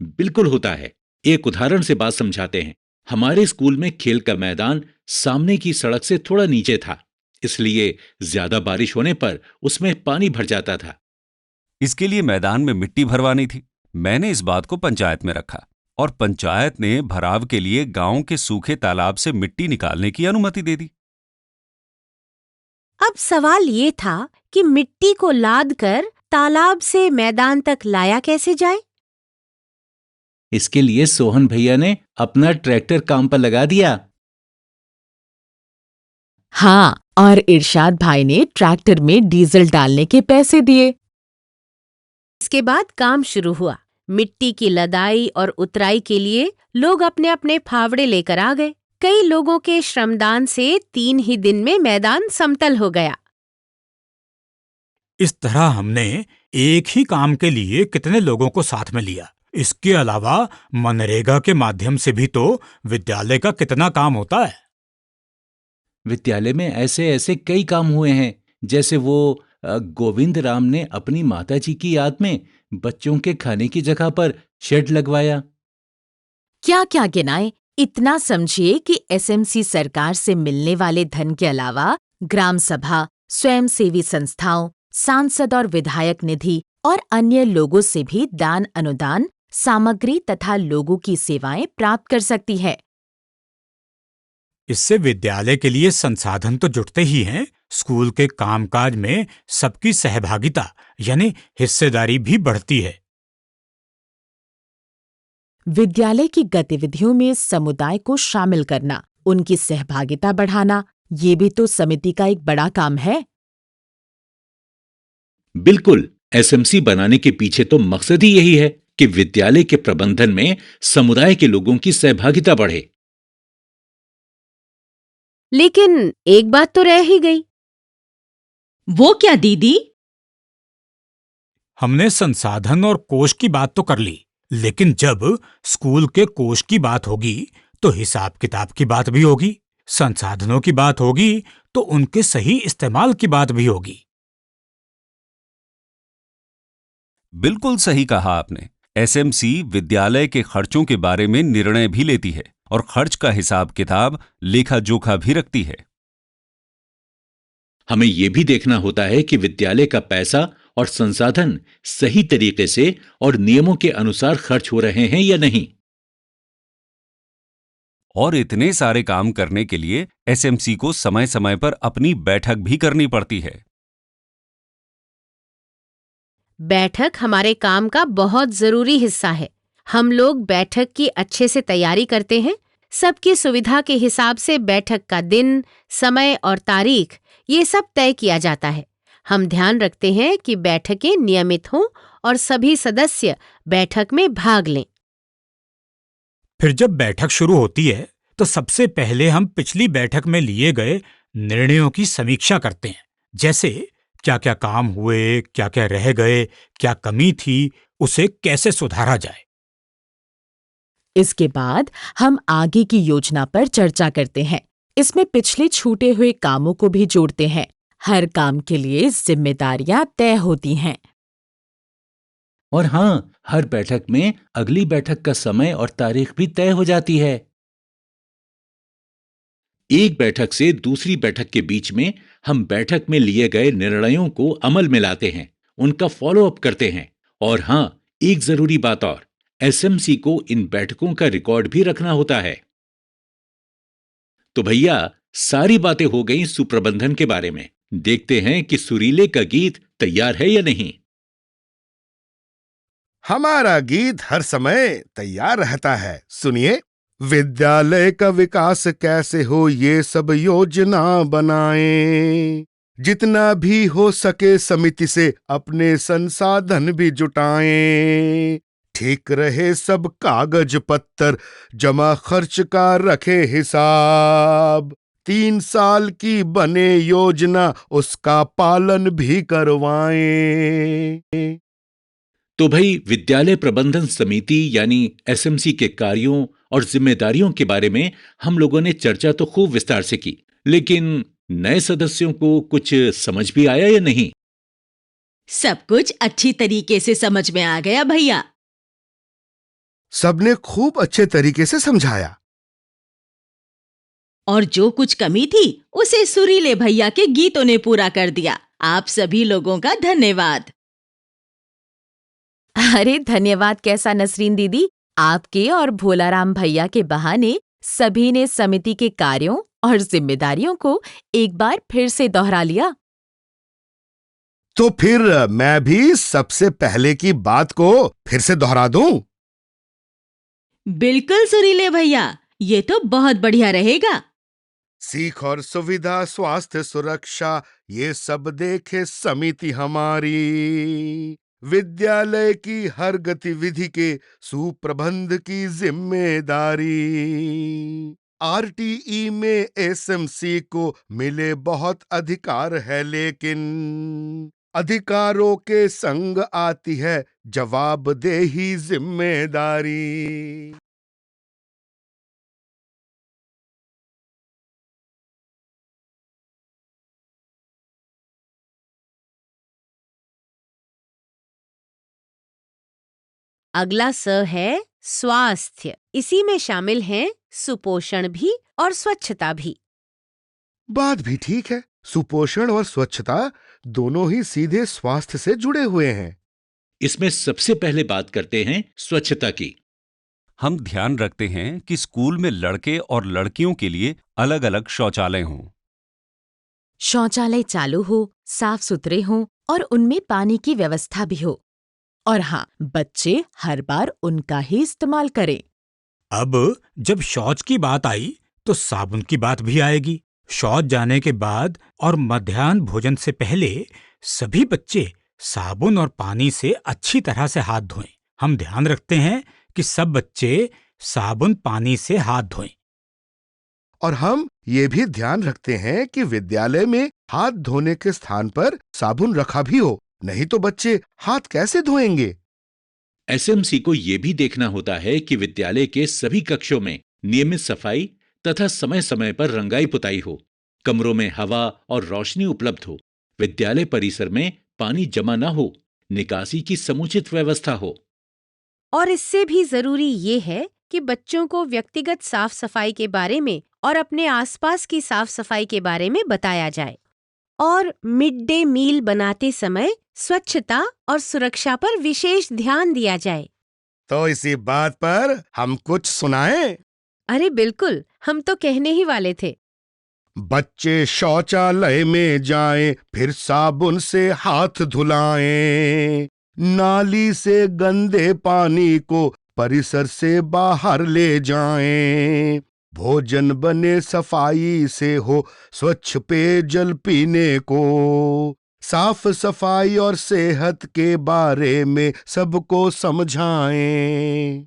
बिल्कुल होता है। एक उदाहरण से बात समझाते हैं। हमारे स्कूल में खेल का मैदान सामने की सड़क से थोड़ा नीचे था, इसलिए ज्यादा बारिश होने पर उसमें पानी भर जाता था। इसके लिए मैदान में मिट्टी भरवानी थी। मैंने इस बात को पंचायत में रखा और पंचायत ने भराव के लिए गांव के सूखे तालाब से मिट्टी निकालने की अनुमति दे दी। अब सवाल ये था कि मिट्टी को लाद कर तालाब से मैदान तक लाया कैसे जाए? इसके लिए सोहन भैया ने अपना ट्रैक्टर काम पर लगा दिया। हाँ, और इरशाद भाई ने ट्रैक्टर में डीजल डालने के पैसे दिए। इसके बाद काम शुरू हुआ। मिट्टी की लदाई और उतराई के लिए लोग अपने अपने फावड़े लेकर आ गए। कई लोगों के श्रमदान से 3 ही दिन में मैदान समतल हो गया। इस तरह हमने एक ही काम के लिए कितने लोगों को साथ में लिया। इसके अलावा मनरेगा के माध्यम से भी तो विद्यालय का कितना काम होता है। विद्यालय में ऐसे ऐसे कई काम हुए हैं, जैसे वो गोविंद राम ने अपनी माताजी की याद में बच्चों के खाने की जगह पर शेड लगवाया। क्या क्या गिनाए। इतना समझिए कि एसएमसी सरकार से मिलने वाले धन के अलावा ग्राम सभा, स्वयंसेवी संस्थाओं, सांसद और विधायक निधि और अन्य लोगों से भी दान अनुदान, सामग्री तथा लोगों की सेवाएं प्राप्त कर सकती है। इससे विद्यालय के लिए संसाधन तो जुटते ही हैं, स्कूल के कामकाज में सबकी सहभागिता यानी हिस्सेदारी भी बढ़ती है। विद्यालय की गतिविधियों में समुदाय को शामिल करना, उनकी सहभागिता बढ़ाना, ये भी तो समिति का एक बड़ा काम है। बिल्कुल, एसएमसी बनाने के पीछे तो मकसद ही यही है कि विद्यालय के प्रबंधन में समुदाय के लोगों की सहभागिता बढ़े। लेकिन एक बात तो रह ही गई। वो क्या दीदी? हमने संसाधन और कोष की बात तो कर ली, लेकिन जब स्कूल के कोष की बात होगी तो हिसाब किताब की बात भी होगी, संसाधनों की बात होगी तो उनके सही इस्तेमाल की बात भी होगी। बिल्कुल सही कहा आपने। एसएमसी विद्यालय के खर्चों के बारे में निर्णय भी लेती है और खर्च का हिसाब किताब, लेखा जोखा भी रखती है। हमें यह भी देखना होता है कि विद्यालय का पैसा और संसाधन सही तरीके से और नियमों के अनुसार खर्च हो रहे हैं या नहीं। और इतने सारे काम करने के लिए एसएमसी को समय समय पर अपनी बैठक भी करनी पड़ती है। बैठक हमारे काम का बहुत जरूरी हिस्सा है। हम लोग बैठक की अच्छे से तैयारी करते हैं। सबकी सुविधा के हिसाब से बैठक का दिन, समय और तारीख ये सब तय किया जाता है। हम ध्यान रखते हैं कि बैठकें नियमित हों और सभी सदस्य बैठक में भाग लें। फिर जब बैठक शुरू होती है तो सबसे पहले हम पिछली बैठक में लिए गए निर्णयों की समीक्षा करते हैं, जैसे क्या क्या काम हुए, क्या क्या रह गए, क्या कमी थी, उसे कैसे सुधारा जाए। इसके बाद हम आगे की योजना पर चर्चा करते हैं। इसमें पिछले छूटे हुए कामों को भी जोड़ते हैं। हर काम के लिए जिम्मेदारियां तय होती हैं। और हाँ, हर बैठक में अगली बैठक का समय और तारीख भी तय हो जाती है। एक बैठक से दूसरी बैठक के बीच में हम बैठक में लिए गए निर्णयों को अमल में लाते हैं, उनका फॉलो अप करते हैं। और हाँ, एक जरूरी बात और, एसएमसी को इन बैठकों का रिकॉर्ड भी रखना होता है। तो भैया, सारी बातें हो गई सुप्रबंधन के बारे में। देखते हैं कि सुरीले का गीत तैयार है या नहीं। हमारा गीत हर समय तैयार रहता है, सुनिए। विद्यालय का विकास कैसे हो, ये सब योजना बनाएं। जितना भी हो सके समिति से अपने संसाधन भी जुटाएं। ठीक रहे सब कागज पत्तर, जमा खर्च का रखे हिसाब। 3 साल की बने योजना, उसका पालन भी करवाएं। तो भाई, विद्यालय प्रबंधन समिति यानी एसएमसी के कार्यों और जिम्मेदारियों के बारे में हम लोगों ने चर्चा तो खूब विस्तार से की, लेकिन नए सदस्यों को कुछ समझ भी आया या नहीं? सब कुछ अच्छी तरीके से समझ में आ गया भैया। सबने खूब अच्छे तरीके से समझाया। और जो कुछ कमी थी उसे सुरीले भैया के गीतों ने पूरा कर दिया। आप सभी लोगों का धन्यवाद। अरे धन्यवाद कैसा नसरीन दीदी, आपके और भोलाराम भैया के बहाने सभी ने समिति के कार्यों और जिम्मेदारियों को एक बार फिर से दोहरा लिया। तो फिर मैं भी सबसे पहले की बात को फिर से दोहरा दूं? बिल्कुल सुरीले भैया, ये तो बहुत बढ़िया रहेगा। सीख और सुविधा, स्वास्थ्य सुरक्षा, ये सब देखे समिति हमारी। विद्यालय की हर गतिविधि के सुप्रबंध की जिम्मेदारी। आरटीई में एसएमसी को मिले बहुत अधिकार है, लेकिन अधिकारों के संग आती है जवाबदेही जिम्मेदारी। अगला स है स्वास्थ्य। इसी में शामिल हैं सुपोषण भी और स्वच्छता भी। बात भी ठीक है, सुपोषण और स्वच्छता दोनों ही सीधे स्वास्थ्य से जुड़े हुए हैं। इसमें सबसे पहले बात करते हैं स्वच्छता की। हम ध्यान रखते हैं कि स्कूल में लड़के और लड़कियों के लिए अलग अलग शौचालय हों। शौचालय चालू हो, साफ सुथरे हों और उनमें पानी की व्यवस्था भी हो। और हाँ, बच्चे हर बार उनका ही इस्तेमाल करें। अब जब शौच की बात आई तो साबुन की बात भी आएगी। शौच जाने के बाद और मध्याह्न भोजन से पहले सभी बच्चे साबुन और पानी से अच्छी तरह से हाथ धोएं। हम ध्यान रखते हैं कि सब बच्चे साबुन पानी से हाथ धोएं। और हम ये भी ध्यान रखते हैं कि विद्यालय में हाथ धोने के स्थान पर साबुन रखा भी हो, नहीं तो बच्चे हाथ कैसे धोएंगे। एसएमसी को यह भी देखना होता है कि विद्यालय के सभी कक्षों में नियमित सफाई तथा समय समय पर रंगाई पुताई हो, कमरों में हवा और रोशनी उपलब्ध हो, विद्यालय परिसर में पानी जमा न हो, निकासी की समुचित व्यवस्था हो। और इससे भी जरूरी ये है कि बच्चों को व्यक्तिगत साफ सफाई के बारे में और अपने आसपास की साफ सफाई के बारे में बताया जाए। और मिड डे मील बनाते समय स्वच्छता और सुरक्षा पर विशेष ध्यान दिया जाए। तो इसी बात पर हम कुछ सुनाएं? अरे बिल्कुल, हम तो कहने ही वाले थे। बच्चे शौचालय में जाएं, फिर साबुन से हाथ धुलाएं। नाली से गंदे पानी को परिसर से बाहर ले जाएं। भोजन बने सफाई से हो, स्वच्छ पेयजल पीने को। साफ सफाई और सेहत के बारे में सबको समझाएं।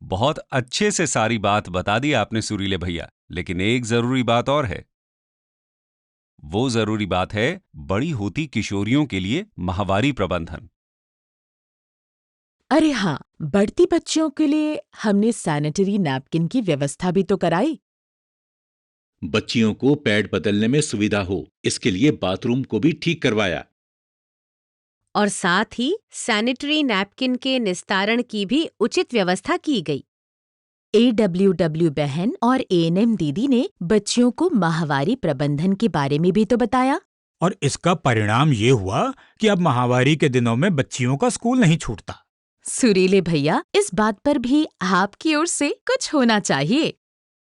बहुत अच्छे से सारी बात बता दी आपने सुरीले भैया, लेकिन एक जरूरी बात और है। वो जरूरी बात है बड़ी होती किशोरियों के लिए माहवारी प्रबंधन। अरे हाँ, बढ़ती बच्चियों के लिए हमने सैनिटरी नैपकिन की व्यवस्था भी तो कराई। बच्चियों को पैड बदलने में सुविधा हो, इसके लिए बाथरूम को भी ठीक करवाया। और साथ ही सैनिटरी नैपकिन के निस्तारण की भी उचित व्यवस्था की गई। AWW बहन और ANM दीदी ने बच्चियों को माहवारी प्रबंधन के बारे में भी तो बताया। और इसका परिणाम ये हुआ कि अब माहवारी के दिनों में बच्चियों का स्कूल नहीं छूटता। सुरीले भैया, इस बात पर भी आपकी ओर से कुछ होना चाहिए।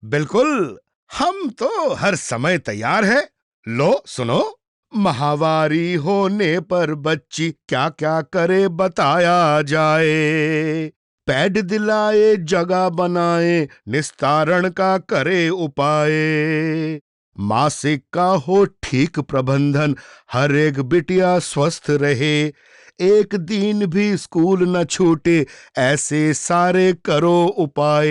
बिल्कुल, हम तो हर समय तैयार है। लो सुनो, माहवारी होने पर बच्ची क्या क्या करे बताया जाए। पैड दिलाए, जगह बनाए, निस्तारण का करे उपाय। मासिक का हो ठीक प्रबंधन, हर एक बिटिया स्वस्थ रहे। एक दिन भी स्कूल न छूटे, ऐसे सारे करो उपाय।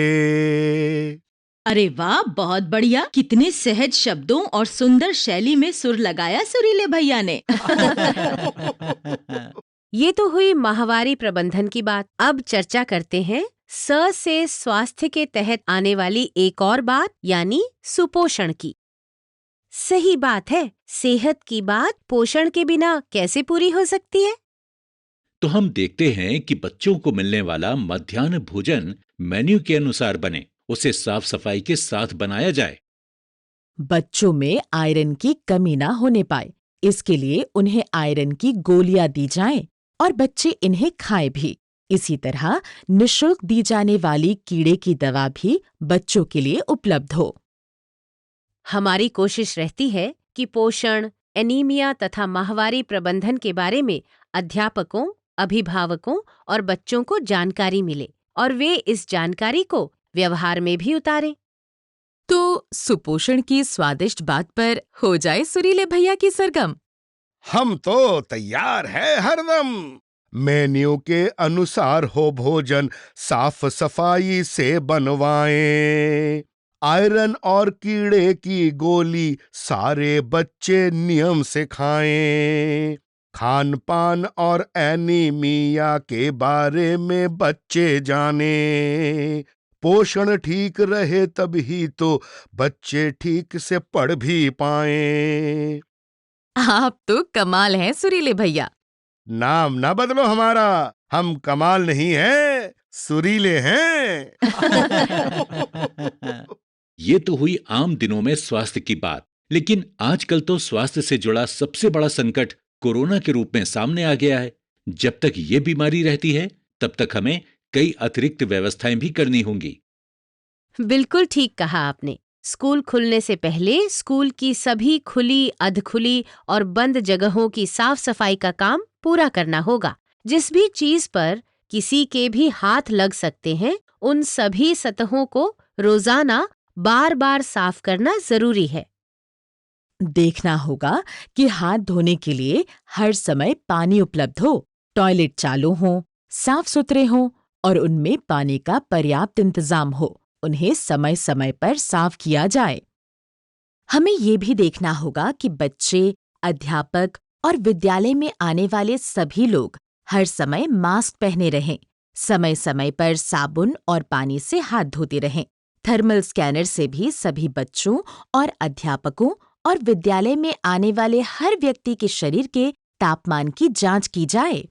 अरे वाह, बहुत बढ़िया। कितने सहज शब्दों और सुंदर शैली में सुर लगाया सुरीले भैया ने। ये तो हुई माहवारी प्रबंधन की बात। अब चर्चा करते हैं स से स्वास्थ्य के तहत आने वाली एक और बात, यानी सुपोषण की। सही बात है, सेहत की बात पोषण के बिना कैसे पूरी हो सकती है? तो हम देखते हैं कि बच्चों को मिलने वाला मध्याह्न भोजन मेन्यू के अनुसार बने, उसे साफ सफाई के साथ बनाया जाए। बच्चों में आयरन की कमी ना होने पाए, इसके लिए उन्हें आयरन की गोलियां दी जाएं और बच्चे इन्हें खाएं भी। इसी तरह निःशुल्क दी जाने वाली कीड़े की दवा भी बच्चों के लिए उपलब्ध हो। हमारी कोशिश रहती है कि पोषण, एनीमिया तथा माहवारी प्रबंधन के बारे में अध्यापकों, अभिभावकों और बच्चों को जानकारी मिले और वे इस जानकारी को व्यवहार में भी उतारें। तो सुपोषण की स्वादिष्ट बात पर हो जाए सुरीले भैया की सरगम। हम तो तैयार है हरदम। मेन्यू के अनुसार हो भोजन, साफ सफाई से बनवाएं। आयरन और कीड़े की गोली सारे बच्चे नियम से खाएं। खान पान और एनीमिया के बारे में बच्चे जाने। पोषण ठीक रहे तभी तो बच्चे ठीक से पढ़ भी पाएं। आप तो कमाल हैं सुरीले भैया। नाम ना बदलो हमारा, हम कमाल नहीं हैं, सुरीले हैं। ये तो हुई आम दिनों में स्वास्थ्य की बात, लेकिन आजकल तो स्वास्थ्य से जुड़ा सबसे बड़ा संकट कोरोना के रूप में सामने आ गया है। जब तक ये बीमारी रहती है, तब तक हमें कई अतिरिक्त व्यवस्थाएं भी करनी होंगी। बिल्कुल ठीक कहा आपने। स्कूल खुलने से पहले स्कूल की सभी खुली, अधखुली और बंद जगहों की साफ सफाई का काम पूरा करना होगा। जिस भी चीज पर किसी के भी हाथ लग सकते हैं, उन सभी सतहों को रोजाना बार बार साफ करना जरूरी है। देखना होगा कि हाथ धोने के लिए हर समय पानी उपलब्ध हो, टॉयलेट चालू हों, साफ सुथरे हों और उनमें पानी का पर्याप्त इंतजाम हो। उन्हें समय समय पर साफ किया जाए। हमें ये भी देखना होगा कि बच्चे, अध्यापक और विद्यालय में आने वाले सभी लोग हर समय मास्क पहने रहें, समय समय पर साबुन और पानी से हाथ धोते रहें। थर्मल स्कैनर से भी सभी बच्चों और अध्यापकों और विद्यालय में आने वाले हर व्यक्ति के शरीर के तापमान की जांच की जाए।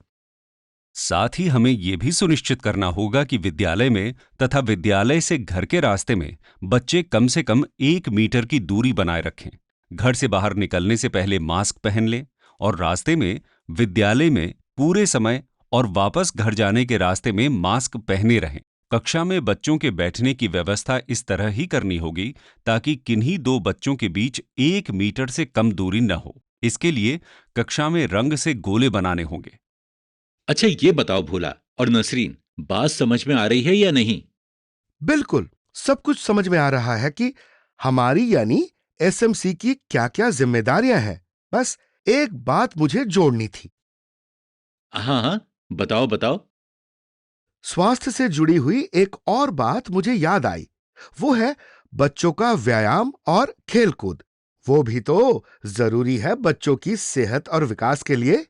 साथ ही हमें ये भी सुनिश्चित करना होगा कि विद्यालय में तथा विद्यालय से घर के रास्ते में बच्चे कम से कम 1 मीटर की दूरी बनाए रखें। घर से बाहर निकलने से पहले मास्क पहन लें और रास्ते में, विद्यालय में पूरे समय और वापस घर जाने के रास्ते में मास्क पहने रहें। कक्षा में बच्चों के बैठने की व्यवस्था इस तरह ही करनी होगी ताकि किन्हीं 2 बच्चों के बीच 1 मीटर से कम दूरी न हो। इसके लिए कक्षा में रंग से गोले बनाने होंगे। अच्छा, ये बताओ भोला और नसरीन, बात समझ में आ रही है या नहीं? बिल्कुल, सब कुछ समझ में आ रहा है कि हमारी यानी एसएमसी की क्या-क्या जिम्मेदारियां हैं। बस एक बात मुझे जोड़नी थी। हाँ हाँ, बताओ बताओ। स्वास्थ्य से जुड़ी हुई एक और बात मुझे याद आई। वो है बच्चों का व्यायाम और खेलकूद। वो भी तो जरूरी है बच्चों की सेहत और विकास के लिए।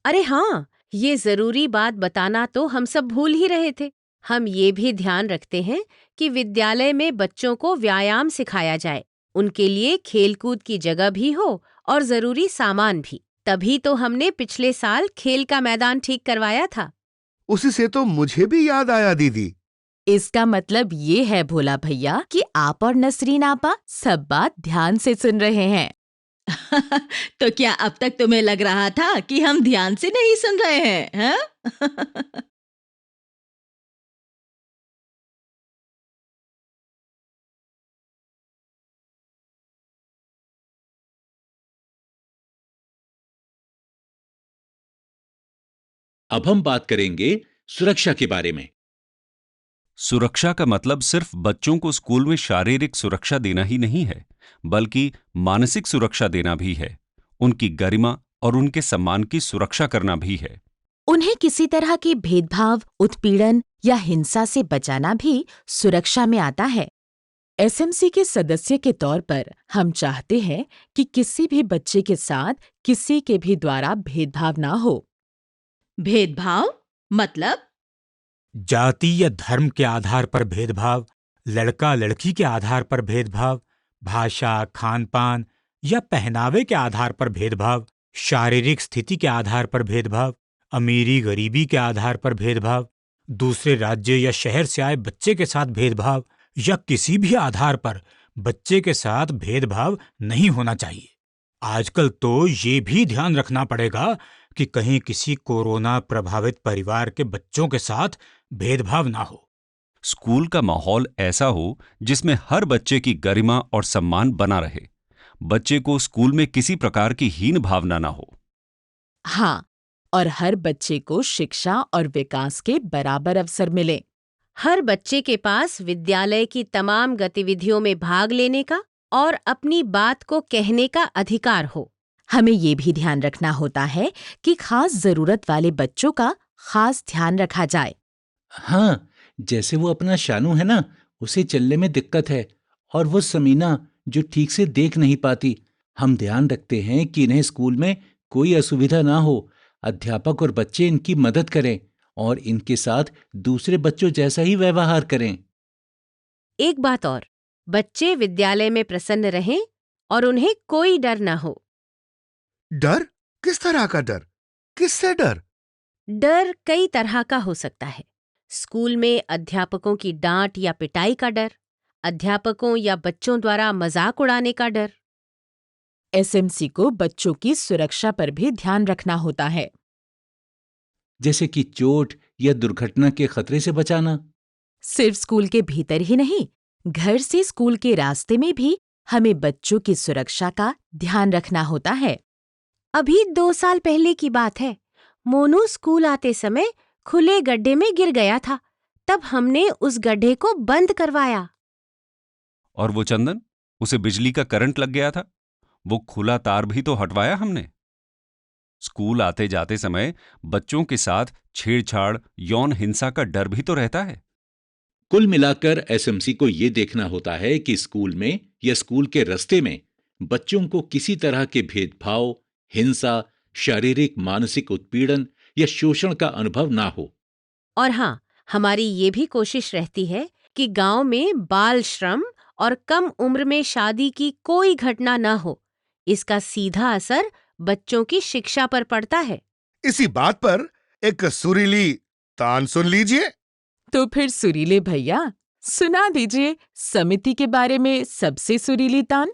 अरे हाँ, ये जरूरी बात बताना तो हम सब भूल ही रहे थे। हम ये भी ध्यान रखते हैं कि विद्यालय में बच्चों को व्यायाम सिखाया जाए, उनके लिए खेलकूद की जगह भी हो और जरूरी सामान भी। तभी तो हमने पिछले साल खेल का मैदान ठीक करवाया था। उसी से तो मुझे भी याद आया दीदी। इसका मतलब ये है भोला भैया कि आप और नसरीन आपा सब बात ध्यान से सुन रहे हैं। तो क्या अब तक तुम्हें लग रहा था कि हम ध्यान से नहीं सुन रहे हैं, हाँ? अब हम बात करेंगे सुरक्षा के बारे में। सुरक्षा का मतलब सिर्फ बच्चों को स्कूल में शारीरिक सुरक्षा देना ही नहीं है, बल्कि मानसिक सुरक्षा देना भी है। उनकी गरिमा और उनके सम्मान की सुरक्षा करना भी है। उन्हें किसी तरह के भेदभाव, उत्पीड़न या हिंसा से बचाना भी सुरक्षा में आता है। एसएमसी के सदस्य के तौर पर हम चाहते हैं कि किसी भी बच्चे के साथ किसी के भी द्वारा भेदभाव ना हो। भेदभाव मतलब? जाति या धर्म के आधार पर भेदभाव, लड़का लड़की के आधार पर भेदभाव, भाषा, खान पान या पहनावे के आधार पर भेदभाव, शारीरिक स्थिति के आधार पर भेदभाव, अमीरी गरीबी के आधार पर भेदभाव, दूसरे राज्य या शहर से आए बच्चे के साथ भेदभाव या किसी भी आधार पर बच्चे के साथ भेदभाव नहीं होना चाहिए। आजकल तो ये भी ध्यान रखना पड़ेगा कि कहीं किसी कोरोना प्रभावित परिवार के बच्चों के साथ भेदभाव ना हो। स्कूल का माहौल ऐसा हो जिसमें हर बच्चे की गरिमा और सम्मान बना रहे। बच्चे को स्कूल में किसी प्रकार की हीन भावना ना हो। हाँ, और हर बच्चे को शिक्षा और विकास के बराबर अवसर मिले। हर बच्चे के पास विद्यालय की तमाम गतिविधियों में भाग लेने का और अपनी बात को कहने का अधिकार हो। हमें ये भी ध्यान रखना होता है कि खास जरूरत वाले बच्चों का खास ध्यान रखा जाए। हाँ, जैसे वो अपना शानू है ना, उसे चलने में दिक्कत है, और वो समीना जो ठीक से देख नहीं पाती। हम ध्यान रखते हैं कि इन्हें स्कूल में कोई असुविधा ना हो। अध्यापक और बच्चे इनकी मदद करें और इनके साथ दूसरे बच्चों जैसा ही व्यवहार करें। एक बात और, बच्चे विद्यालय में प्रसन्न रहें और उन्हें कोई डर ना हो। डर? किस तरह का डर? किससे डर? डर कई तरह का हो सकता है। स्कूल में अध्यापकों की डांट या पिटाई का डर, अध्यापकों या बच्चों द्वारा मजाक उड़ाने का डर। एसएमसी को बच्चों की सुरक्षा पर भी ध्यान रखना होता है, जैसे कि चोट या दुर्घटना के खतरे से बचाना। सिर्फ स्कूल के भीतर ही नहीं, घर से स्कूल के रास्ते में भी हमें बच्चों की सुरक्षा का ध्यान रखना होता है। अभी 2 साल पहले की बात है। मोनू स्कूल आते समय खुले गड्ढे में गिर गया था। तब हमने उस गड्ढे को बंद करवाया। और वो चंदन, उसे बिजली का करंट लग गया था, वो खुला तार भी तो हटवाया हमने। स्कूल आते जाते समय बच्चों के साथ छेड़छाड़, यौन हिंसा का डर भी तो रहता है। कुल मिलाकर एसएमसी को ये देखना होता है कि स्कूल में या स्कूल के रास्ते में बच्चों को किसी तरह के भेदभाव, हिंसा, शारीरिक मानसिक उत्पीड़न या शोषण का अनुभव ना हो। और हाँ, हमारी ये भी कोशिश रहती है कि गांव में बाल श्रम और कम उम्र में शादी की कोई घटना न हो। इसका सीधा असर बच्चों की शिक्षा पर पड़ता है। इसी बात पर एक सुरीली तान सुन लीजिए। तो फिर सुरीले भैया सुना दीजिए समिति के बारे में सबसे सुरीली तान।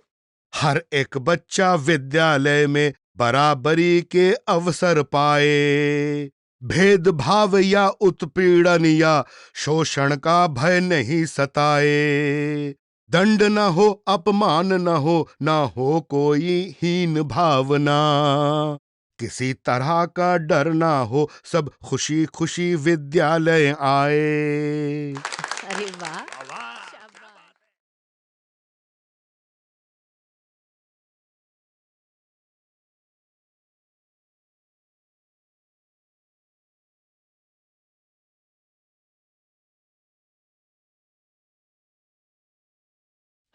हर एक बच्चा विद्यालय में बराबरी के अवसर पाए, भेदभाव या उत्पीड़न या शोषण का भय नहीं सताए, दंड न हो, अपमान न हो कोई हीन भावना, किसी तरह का डर ना हो, सब खुशी खुशी विद्यालय आए। अरे वाह!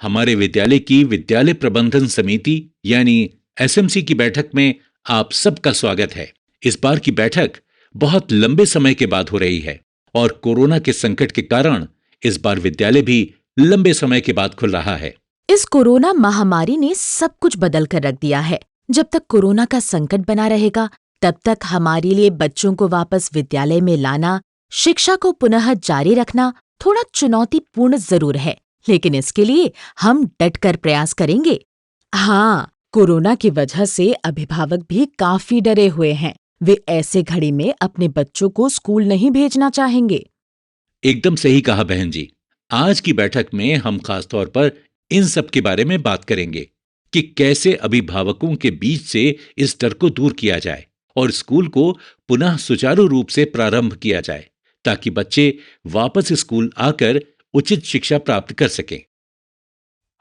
हमारे विद्यालय की विद्यालय प्रबंधन समिति यानी एसएमसी की बैठक में आप सबका स्वागत है। इस बार की बैठक बहुत लंबे समय के बाद हो रही है और कोरोना के संकट के कारण इस बार विद्यालय भी लंबे समय के बाद खुल रहा है। इस कोरोना महामारी ने सब कुछ बदल कर रख दिया है। जब तक कोरोना का संकट बना रहेगा, तब तक हमारे लिए बच्चों को वापस विद्यालय में लाना, शिक्षा को पुनः जारी रखना थोड़ा चुनौतीपूर्ण जरूर है, लेकिन इसके लिए हम डटकर प्रयास करेंगे। हाँ, कोरोना की वजह से अभिभावक भी काफी डरे हुए हैं। वे ऐसे घड़ी में अपने बच्चों को स्कूल नहीं भेजना चाहेंगे। एकदम सही कहा बहन जी। आज की बैठक में हम खास तौर पर इन सब के बारे में बात करेंगे कि कैसे अभिभावकों के बीच से इस डर को दूर किया जाए और स्कूल को पुनः सुचारू रूप से प्रारंभ किया जाए, ताकि बच्चे वापस स्कूल आकर उचित शिक्षा प्राप्त कर सकें।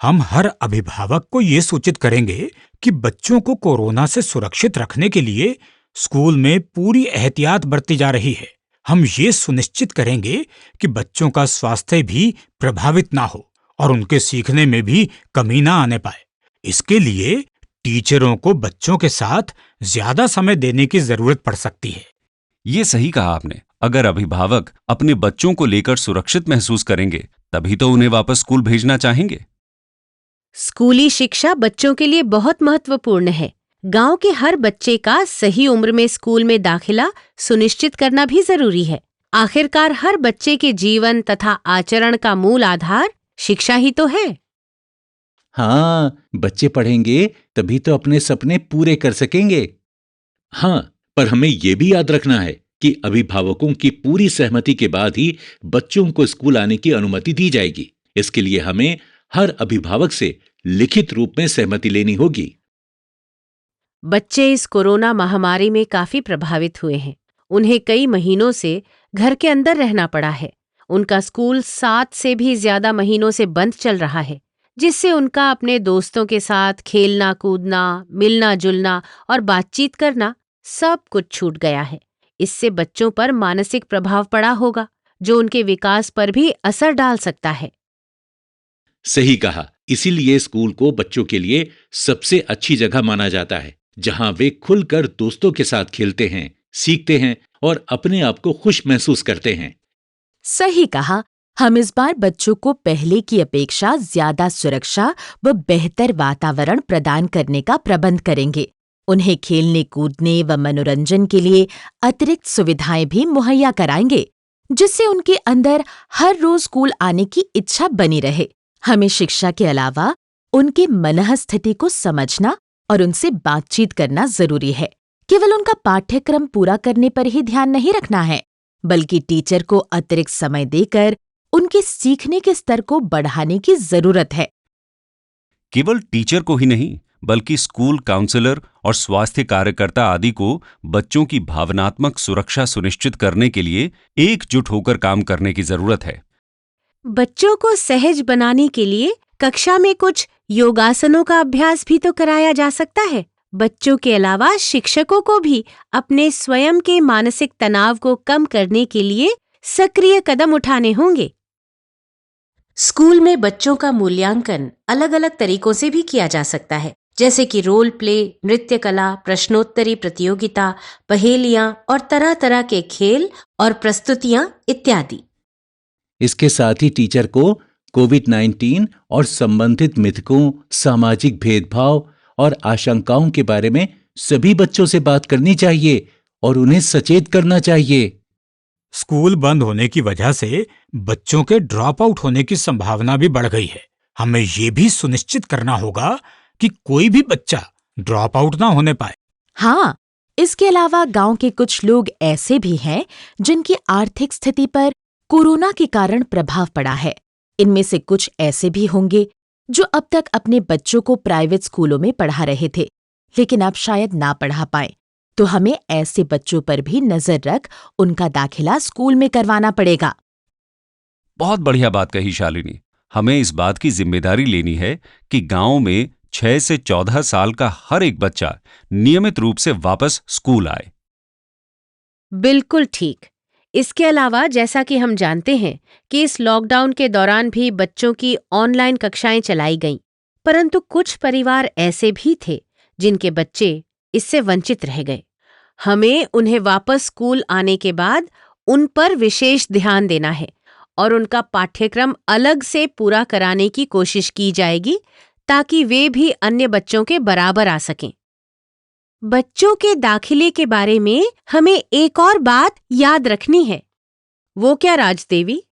हम हर अभिभावक को ये सूचित करेंगे कि बच्चों को कोरोना से सुरक्षित रखने के लिए स्कूल में पूरी एहतियात बरती जा रही है। हम ये सुनिश्चित करेंगे कि बच्चों का स्वास्थ्य भी प्रभावित ना हो और उनके सीखने में भी कमी ना आने पाए। इसके लिए टीचरों को बच्चों के साथ ज्यादा समय देने की जरूरत पड़ सकती है। ये सही कहा आपने। अगर अभिभावक अपने बच्चों को लेकर सुरक्षित महसूस करेंगे, तभी तो उन्हें वापस स्कूल भेजना चाहेंगे। स्कूली शिक्षा बच्चों के लिए बहुत महत्वपूर्ण है। गांव के हर बच्चे का सही उम्र में स्कूल में दाखिला सुनिश्चित करना भी जरूरी है। आखिरकार हर बच्चे के जीवन तथा आचरण का मूल आधार शिक्षा ही तो है। हाँ, बच्चे पढ़ेंगे तभी तो अपने सपने पूरे कर सकेंगे। हाँ, पर हमें यह भी याद रखना है कि अभिभावकों की पूरी सहमति के बाद ही बच्चों को स्कूल आने की अनुमति दी जाएगी। इसके लिए हमें हर अभिभावक से लिखित रूप में सहमति लेनी होगी। बच्चे इस कोरोना महामारी में काफी प्रभावित हुए हैं। उन्हें कई महीनों से घर के अंदर रहना पड़ा है। उनका स्कूल 7 से भी ज्यादा महीनों से बंद चल रहा है, जिससे उनका अपने दोस्तों के साथ खेलना कूदना, मिलना जुलना और बातचीत करना सब कुछ छूट गया है। इससे बच्चों पर मानसिक प्रभाव पड़ा होगा, जो उनके विकास पर भी असर डाल सकता है। सही कहा। इसीलिए स्कूल को बच्चों के लिए सबसे अच्छी जगह माना जाता है, जहां वे खुलकर दोस्तों के साथ खेलते हैं, सीखते हैं और अपने आप को खुश महसूस करते हैं। सही कहा। हम इस बार बच्चों को पहले की अपेक्षा ज्यादा सुरक्षा व बेहतर वातावरण प्रदान करने का प्रबंध करेंगे। उन्हें खेलने कूदने व मनोरंजन के लिए अतिरिक्त सुविधाएं भी मुहैया कराएंगे, जिससे उनके अंदर हर रोज स्कूल आने की इच्छा बनी रहे। हमें शिक्षा के अलावा उनके मनः स्थिति को समझना और उनसे बातचीत करना जरूरी है। केवल उनका पाठ्यक्रम पूरा करने पर ही ध्यान नहीं रखना है, बल्कि टीचर को अतिरिक्त समय देकर उनके सीखने के स्तर को बढ़ाने की जरूरत है। केवल टीचर को ही नहीं, बल्कि स्कूल काउंसलर और स्वास्थ्य कार्यकर्ता आदि को बच्चों की भावनात्मक सुरक्षा सुनिश्चित करने के लिए एकजुट होकर काम करने की जरूरत है। बच्चों को सहज बनाने के लिए कक्षा में कुछ योगासनों का अभ्यास भी तो कराया जा सकता है। बच्चों के अलावा शिक्षकों को भी अपने स्वयं के मानसिक तनाव को कम करने के लिए सक्रिय कदम उठाने होंगे। स्कूल में बच्चों का मूल्यांकन अलग अलग तरीकों से भी किया जा सकता है, जैसे कि रोल प्ले, नृत्य कला, प्रश्नोत्तरी प्रतियोगिता, पहेलियां और तरह तरह के खेल और प्रस्तुतियां इत्यादि। इसके साथ ही टीचर को कोविड-19 और संबंधित मिथकों, सामाजिक भेदभाव और आशंकाओं के बारे में सभी बच्चों से बात करनी चाहिए और उन्हें सचेत करना चाहिए। स्कूल बंद होने की वजह से बच्चों के ड्रॉप आउट होने की संभावना भी बढ़ गई है। हमें ये भी सुनिश्चित करना होगा कि कोई भी बच्चा ड्रॉप आउट ना होने पाए। हाँ, इसके अलावा गांव के कुछ लोग ऐसे भी हैं जिनकी आर्थिक स्थिति पर कोरोना के कारण प्रभाव पड़ा है। इनमें से कुछ ऐसे भी होंगे जो अब तक अपने बच्चों को प्राइवेट स्कूलों में पढ़ा रहे थे, लेकिन अब शायद ना पढ़ा पाए। तो हमें ऐसे बच्चों पर भी नजर रख उनका दाखिला स्कूल में करवाना पड़ेगा। बहुत बढ़िया बात कही शालिनी। हमें इस बात की जिम्मेदारी लेनी है कि गांव में 6 से 14 साल का हर एक बच्चा नियमित रूप से वापस स्कूल आए। बिल्कुल ठीक। इसके अलावा जैसा कि हम जानते हैं कि इस लॉकडाउन के दौरान भी बच्चों की ऑनलाइन कक्षाएं चलाई गईं, परंतु कुछ परिवार ऐसे भी थे जिनके बच्चे इससे वंचित रह गए। हमें उन्हें वापस स्कूल आने के बाद उन पर विशेष ध्यान देना है और उनका पाठ्यक्रम अलग से पूरा कराने की कोशिश की जाएगी, ताकि वे भी अन्य बच्चों के बराबर आ सकें। बच्चों के दाखिले के बारे में हमें एक और बात याद रखनी है। वो क्या राजदेवी?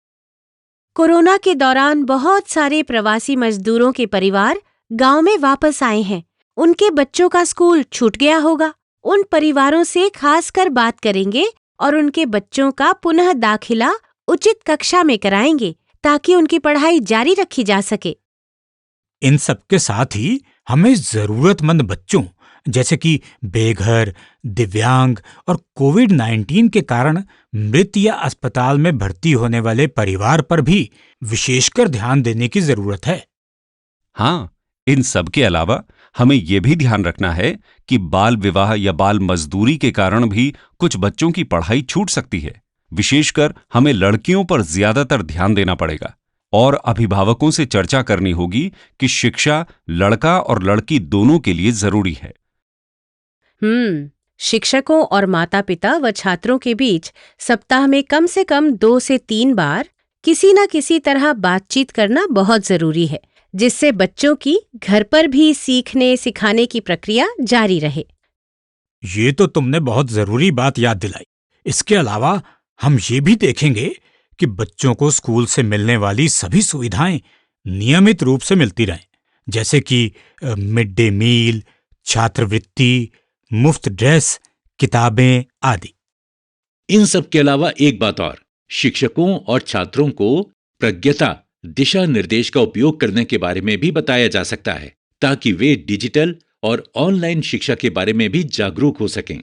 कोरोना के दौरान बहुत सारे प्रवासी मजदूरों के परिवार गांव में वापस आए हैं। उनके बच्चों का स्कूल छूट गया होगा। उन परिवारों से खासकर बात करेंगे और उनके बच्चों का पुनः दाखिला उचित कक्षा में कराएंगे ताकि उनकी पढ़ाई जारी रखी जा सके। इन सब के साथ ही हमें जरूरतमंद बच्चों जैसे कि बेघर, दिव्यांग और कोविड-19 के कारण मृत या अस्पताल में भर्ती होने वाले परिवार पर भी विशेषकर ध्यान देने की जरूरत है। हाँ, इन सब के अलावा हमें यह भी ध्यान रखना है कि बाल विवाह या बाल मजदूरी के कारण भी कुछ बच्चों की पढ़ाई छूट सकती है। विशेषकर हमें लड़कियों पर ज्यादातर ध्यान देना पड़ेगा और अभिभावकों से चर्चा करनी होगी कि शिक्षा लड़का और लड़की दोनों के लिए जरूरी है। शिक्षकों और माता-पिता व छात्रों के बीच सप्ताह में कम से कम 2 से 3 बार किसी न किसी तरह बातचीत करना बहुत जरूरी है, जिससे बच्चों की घर पर भी सीखने सिखाने की प्रक्रिया जारी रहे। ये तो तुमने बहुत जरूरी बात याद दिलाई। इसके अलावा हम ये भी देखेंगे कि बच्चों को स्कूल से मिलने वाली सभी सुविधाएं नियमित रूप से मिलती रहें, जैसे कि मिड डे मील, छात्रवृत्ति, मुफ्त ड्रेस, किताबें आदि। इन सब के अलावा एक बात और, शिक्षकों और छात्रों को प्रज्ञता दिशा निर्देश का उपयोग करने के बारे में भी बताया जा सकता है ताकि वे डिजिटल और ऑनलाइन शिक्षा के बारे में भी जागरूक हो सकें।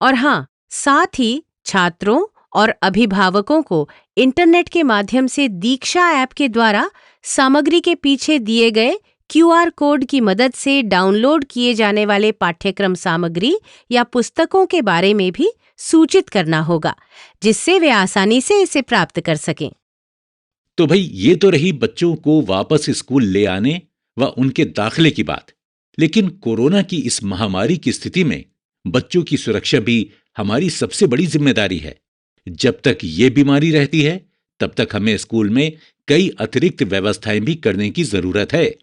और हाँ, साथ ही छात्रों और अभिभावकों को इंटरनेट के माध्यम से दीक्षा ऐप के द्वारा सामग्री के पीछे दिए गए QR कोड की मदद से डाउनलोड किए जाने वाले पाठ्यक्रम सामग्री या पुस्तकों के बारे में भी सूचित करना होगा, जिससे वे आसानी से इसे प्राप्त कर सकें। तो भाई, ये तो रही बच्चों को वापस स्कूल ले आने व उनके दाखिले की बात। लेकिन कोरोना की इस महामारी की स्थिति में बच्चों की सुरक्षा भी हमारी सबसे बड़ी जिम्मेदारी है। जब तक ये बीमारी रहती है, तब तक हमें स्कूल में कई अतिरिक्त व्यवस्थाएं भी करने की जरूरत है।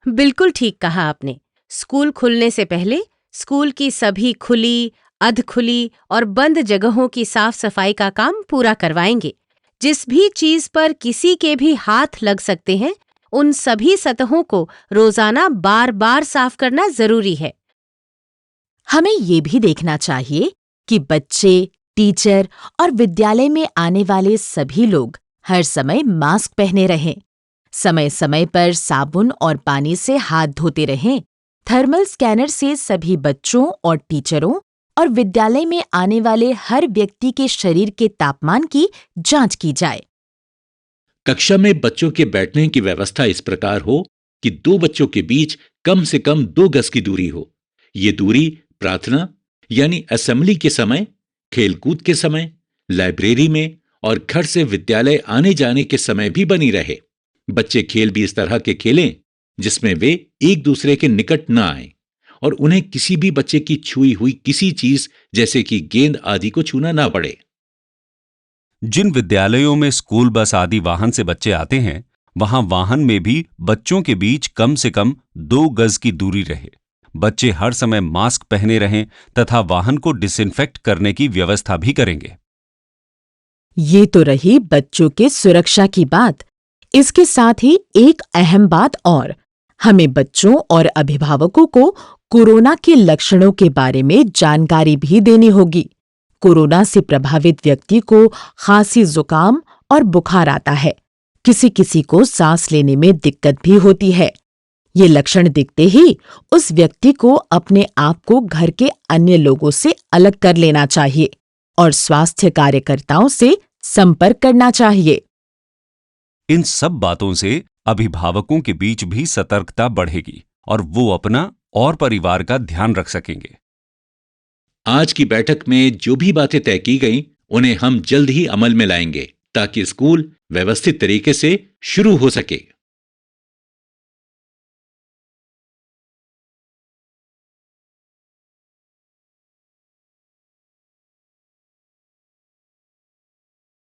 बिल्कुल ठीक कहा आपने। स्कूल खुलने से पहले स्कूल की सभी खुली, अधखुली और बंद जगहों की साफ सफाई का काम पूरा करवाएंगे। जिस भी चीज पर किसी के भी हाथ लग सकते हैं, उन सभी सतहों को रोजाना बार-बार साफ करना जरूरी है। हमें ये भी देखना चाहिए कि बच्चे, टीचर और विद्यालय में आने वाले सभी लोग हर समय मास्क पहने रहें, समय समय पर साबुन और पानी से हाथ धोते रहें, थर्मल स्कैनर से सभी बच्चों और टीचरों और विद्यालय में आने वाले हर व्यक्ति के शरीर के तापमान की जांच की जाए। कक्षा में बच्चों के बैठने की व्यवस्था इस प्रकार हो कि 2 बच्चों के बीच कम से कम 2 गज की दूरी हो। ये दूरी प्रार्थना यानी असेंबली के समय, खेलकूद के समय, लाइब्रेरी में और घर से विद्यालय आने जाने के समय भी बनी रहे। बच्चे खेल भी इस तरह के खेलें जिसमें वे एक दूसरे के निकट न आएं और उन्हें किसी भी बच्चे की छुई हुई किसी चीज जैसे कि गेंद आदि को छूना ना पड़े। जिन विद्यालयों में स्कूल बस आदि वाहन से बच्चे आते हैं, वहां वाहन में भी बच्चों के बीच कम से कम 2 गज की दूरी रहे। बच्चे हर समय मास्क पहने रहें तथा वाहन को डिसइंफेक्ट करने की व्यवस्था भी करेंगे। ये तो रही बच्चों के सुरक्षा की बात। इसके साथ ही एक अहम बात और, हमें बच्चों और अभिभावकों को कोरोना के लक्षणों के बारे में जानकारी भी देनी होगी। कोरोना से प्रभावित व्यक्ति को खांसी, जुकाम और बुखार आता है। किसी किसी को सांस लेने में दिक्कत भी होती है। ये लक्षण दिखते ही उस व्यक्ति को अपने आप को घर के अन्य लोगों से अलग कर लेना चाहिए और स्वास्थ्य कार्यकर्ताओं से संपर्क करना चाहिए। इन सब बातों से अभिभावकों के बीच भी सतर्कता बढ़ेगी और वो अपना और परिवार का ध्यान रख सकेंगे। आज की बैठक में जो भी बातें तय की गईं, उन्हें हम जल्द ही अमल में लाएंगे ताकि स्कूल व्यवस्थित तरीके से शुरू हो सके।